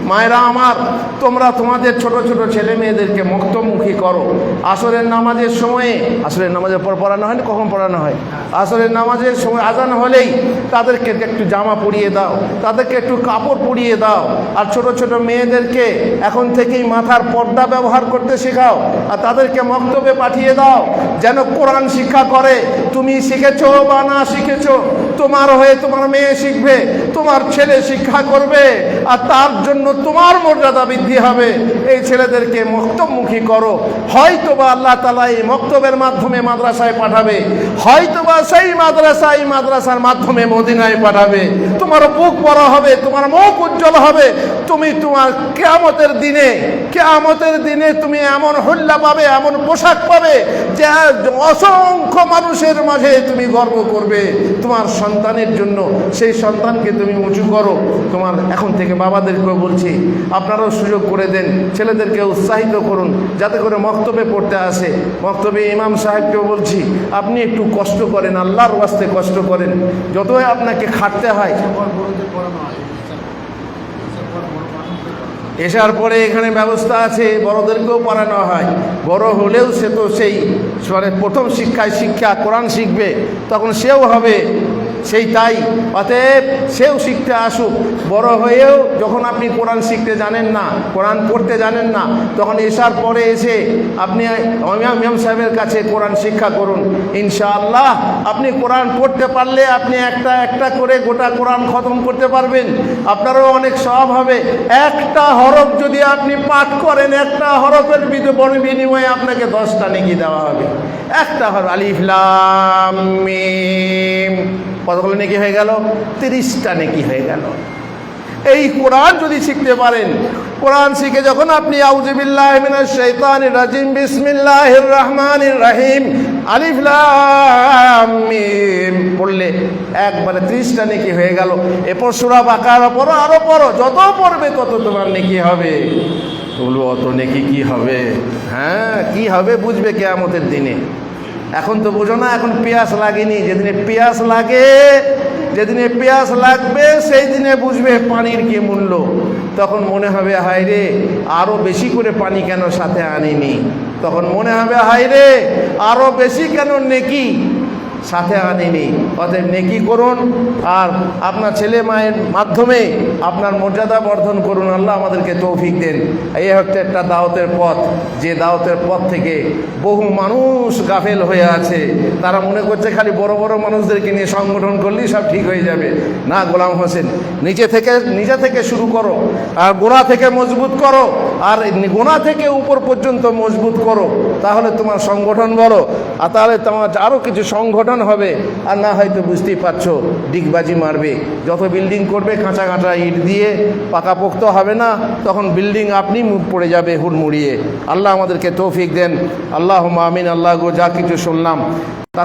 মায়েরা আমার, তোমরা তোমাদের ছোট ছোট ছেলে মেয়েদেরকে মুক্তমুখী করো। আসরের নামাজের সময়ে, আসরের নামাজের পর পড়ানো হয় না, কখন পড়ানো হয়? আসরের নামাজের সময় আজান হলেই তাদেরকে একটু জামা পরিয়ে দাও, তাদেরকে একটু কাপড় পরিয়ে দাও। আর ছোট ছোট মেয়েদেরকে এখন থেকেই মাথার পর্দা ব্যবহার করতে শেখাও, আর তাদেরকে মক্তবে পাঠিয়ে দাও যেন কোরআন শিক্ষা করে। তুমি শিখেছো বা না শিখেছো, তোমার হয়ে তোমার মেয়ে শিখবে, তোমার ছেলে শিক্ষা করবে, আর তার জন্য তোমার মর্যাদা বৃদ্ধি হবে। এই ছেলেদেরকে মক্তবমুখী করো। হয়তোবা আল্লাহ তাআলা এই মক্তবের মাধ্যমে মাদ্রাসায় পাঠাবে, হয়তোবা সেই মাদ্রাসার মাধ্যমে মদিনায় পাঠাবে। তোমার বুক বড় হবে, তোমার মুখ উজ্জ্বল হবে। তুমি তোমার কিয়ামতের দিনে তুমি এমন হুল্লা পাবে, এমন পোশাক পাবে যে অসংখ্য মানুষের মাঝে তুমি গর্ব করবে তোমার সন্তানের জন্য। সেই সন্তানকে তুমি উঁচু করো। তোমার এখন থেকে বাবাদেরকেও বলছি, আপনারাও সুযোগ করে দেন, ছেলেদেরকে উৎসাহিত করুন যাতে করে মক্তবে পড়তে আসে। মক্তবে ইমাম সাহেবকেও বলছি, আপনি একটু কষ্ট করেন, আল্লাহর ওয়াস্তে কষ্ট করেন, যতই আপনাকে খাটতে হয়। এসার পরে এখানে ব্যবস্থা আছে, বড়দেরকেও পড়ানো হয়। বড় হলেও সে তো সেই প্রথম শিক্ষা কোরআন শিখবে, তখন সেও হবে সেই তাই। অতএব সেও শিখতে আসুক। বড় হয়েও যখন আপনি কোরআন শিখতে জানেন না, কোরআন পড়তে জানেন না, তখন এসার পরে এসে আপনি ইমাম সাহেবের কাছে কোরআন শিক্ষা করুন। ইনশাআল্লাহ আপনি কোরআন পড়তে পারলে আপনি একটা একটা করে গোটা কোরআন খতম করতে পারবেন। আপনারও অনেক সওয়াব হবে। একটা হরফ যদি আপনি পাঠ করেন, একটা হরফের বিনিময়ে আপনাকে 10টা নেকি দেওয়া হবে। একটা হরফ, আলিফ লাম মিম, কতগুলো নেকি হয়ে গেল? 30টা নেকি হয়ে গেল। এই কোরআন যদি শিখতে পারেন, কোরআন শিখে যখন আপনি আউযুবিল্লাহি মিনাশ শাইতানির রাজিম বিসমিল্লাহির রহমানির রহিম আলিফ লাম মিম পড়লে একবারে 30টা নেকি হয়ে গেল। এরপর সূরা বাকারা পড়ো, আরো পড়ো, যত পড়বে তত তোমার নেকি হবে। বলবো অত নেকি কি হবে? হ্যাঁ, কি হবে বুঝবে কিয়ামতের দিনে। এখন তো বোঝো না, এখন পেঁয়াজ লাগেনি। যেদিনে পেঁয়াজ লাগে, যেদিনে পেঁয়াজ লাগবে সেই দিনে বুঝবে পানির কি মূল্য। তখন মনে হবে হায় রে, আরো বেশি করে পানি কেন সাথে আনিনি। তখন মনে হবে হায় রে, আরো বেশি কেন নেকি সাথে আনিনি। অতএব নেকি করুন আর আপনার ছেলে মায়ের মাধ্যমে আপনার মর্যাদা বর্ধন করুন। আল্লাহ আমাদেরকে তৌফিক দেন। এই হচ্ছে একটা দাওয়াতের পথ, যে দাওয়াতের পথ থেকে বহু মানুষ গাফেল হয়ে আছে। তারা মনে করছে খালি বড় বড় মানুষদেরকে নিয়ে সংগঠন করলেই সব ঠিক হয়ে যাবে। না গোলাম হোসেন, নিজে থেকে শুরু করো আর গোড়া থেকে মজবুত করো, আর গোড়া থেকে উপর পর্যন্ত মজবুত করো। তাহলে তোমার সংগঠন বড়, আর তাহলে তোমার আরও কিছু সংগঠন হবে। আর না হয়তো বুঝতেই পারছো, ডিগবাজি মারবে। যত বিল্ডিং করবে কাঁচা কাঁচা ইট দিয়ে, পাকাপোক্ত হবে না, তখন বিল্ডিং আপনি মুখ পড়ে যাবে হুড়মুড়িয়ে। আল্লাহ আমাদেরকে তৌফিক দেন। আল্লাহুম্মা আমিন। আল্লাহ গো, যা কিছু শুনলাম তা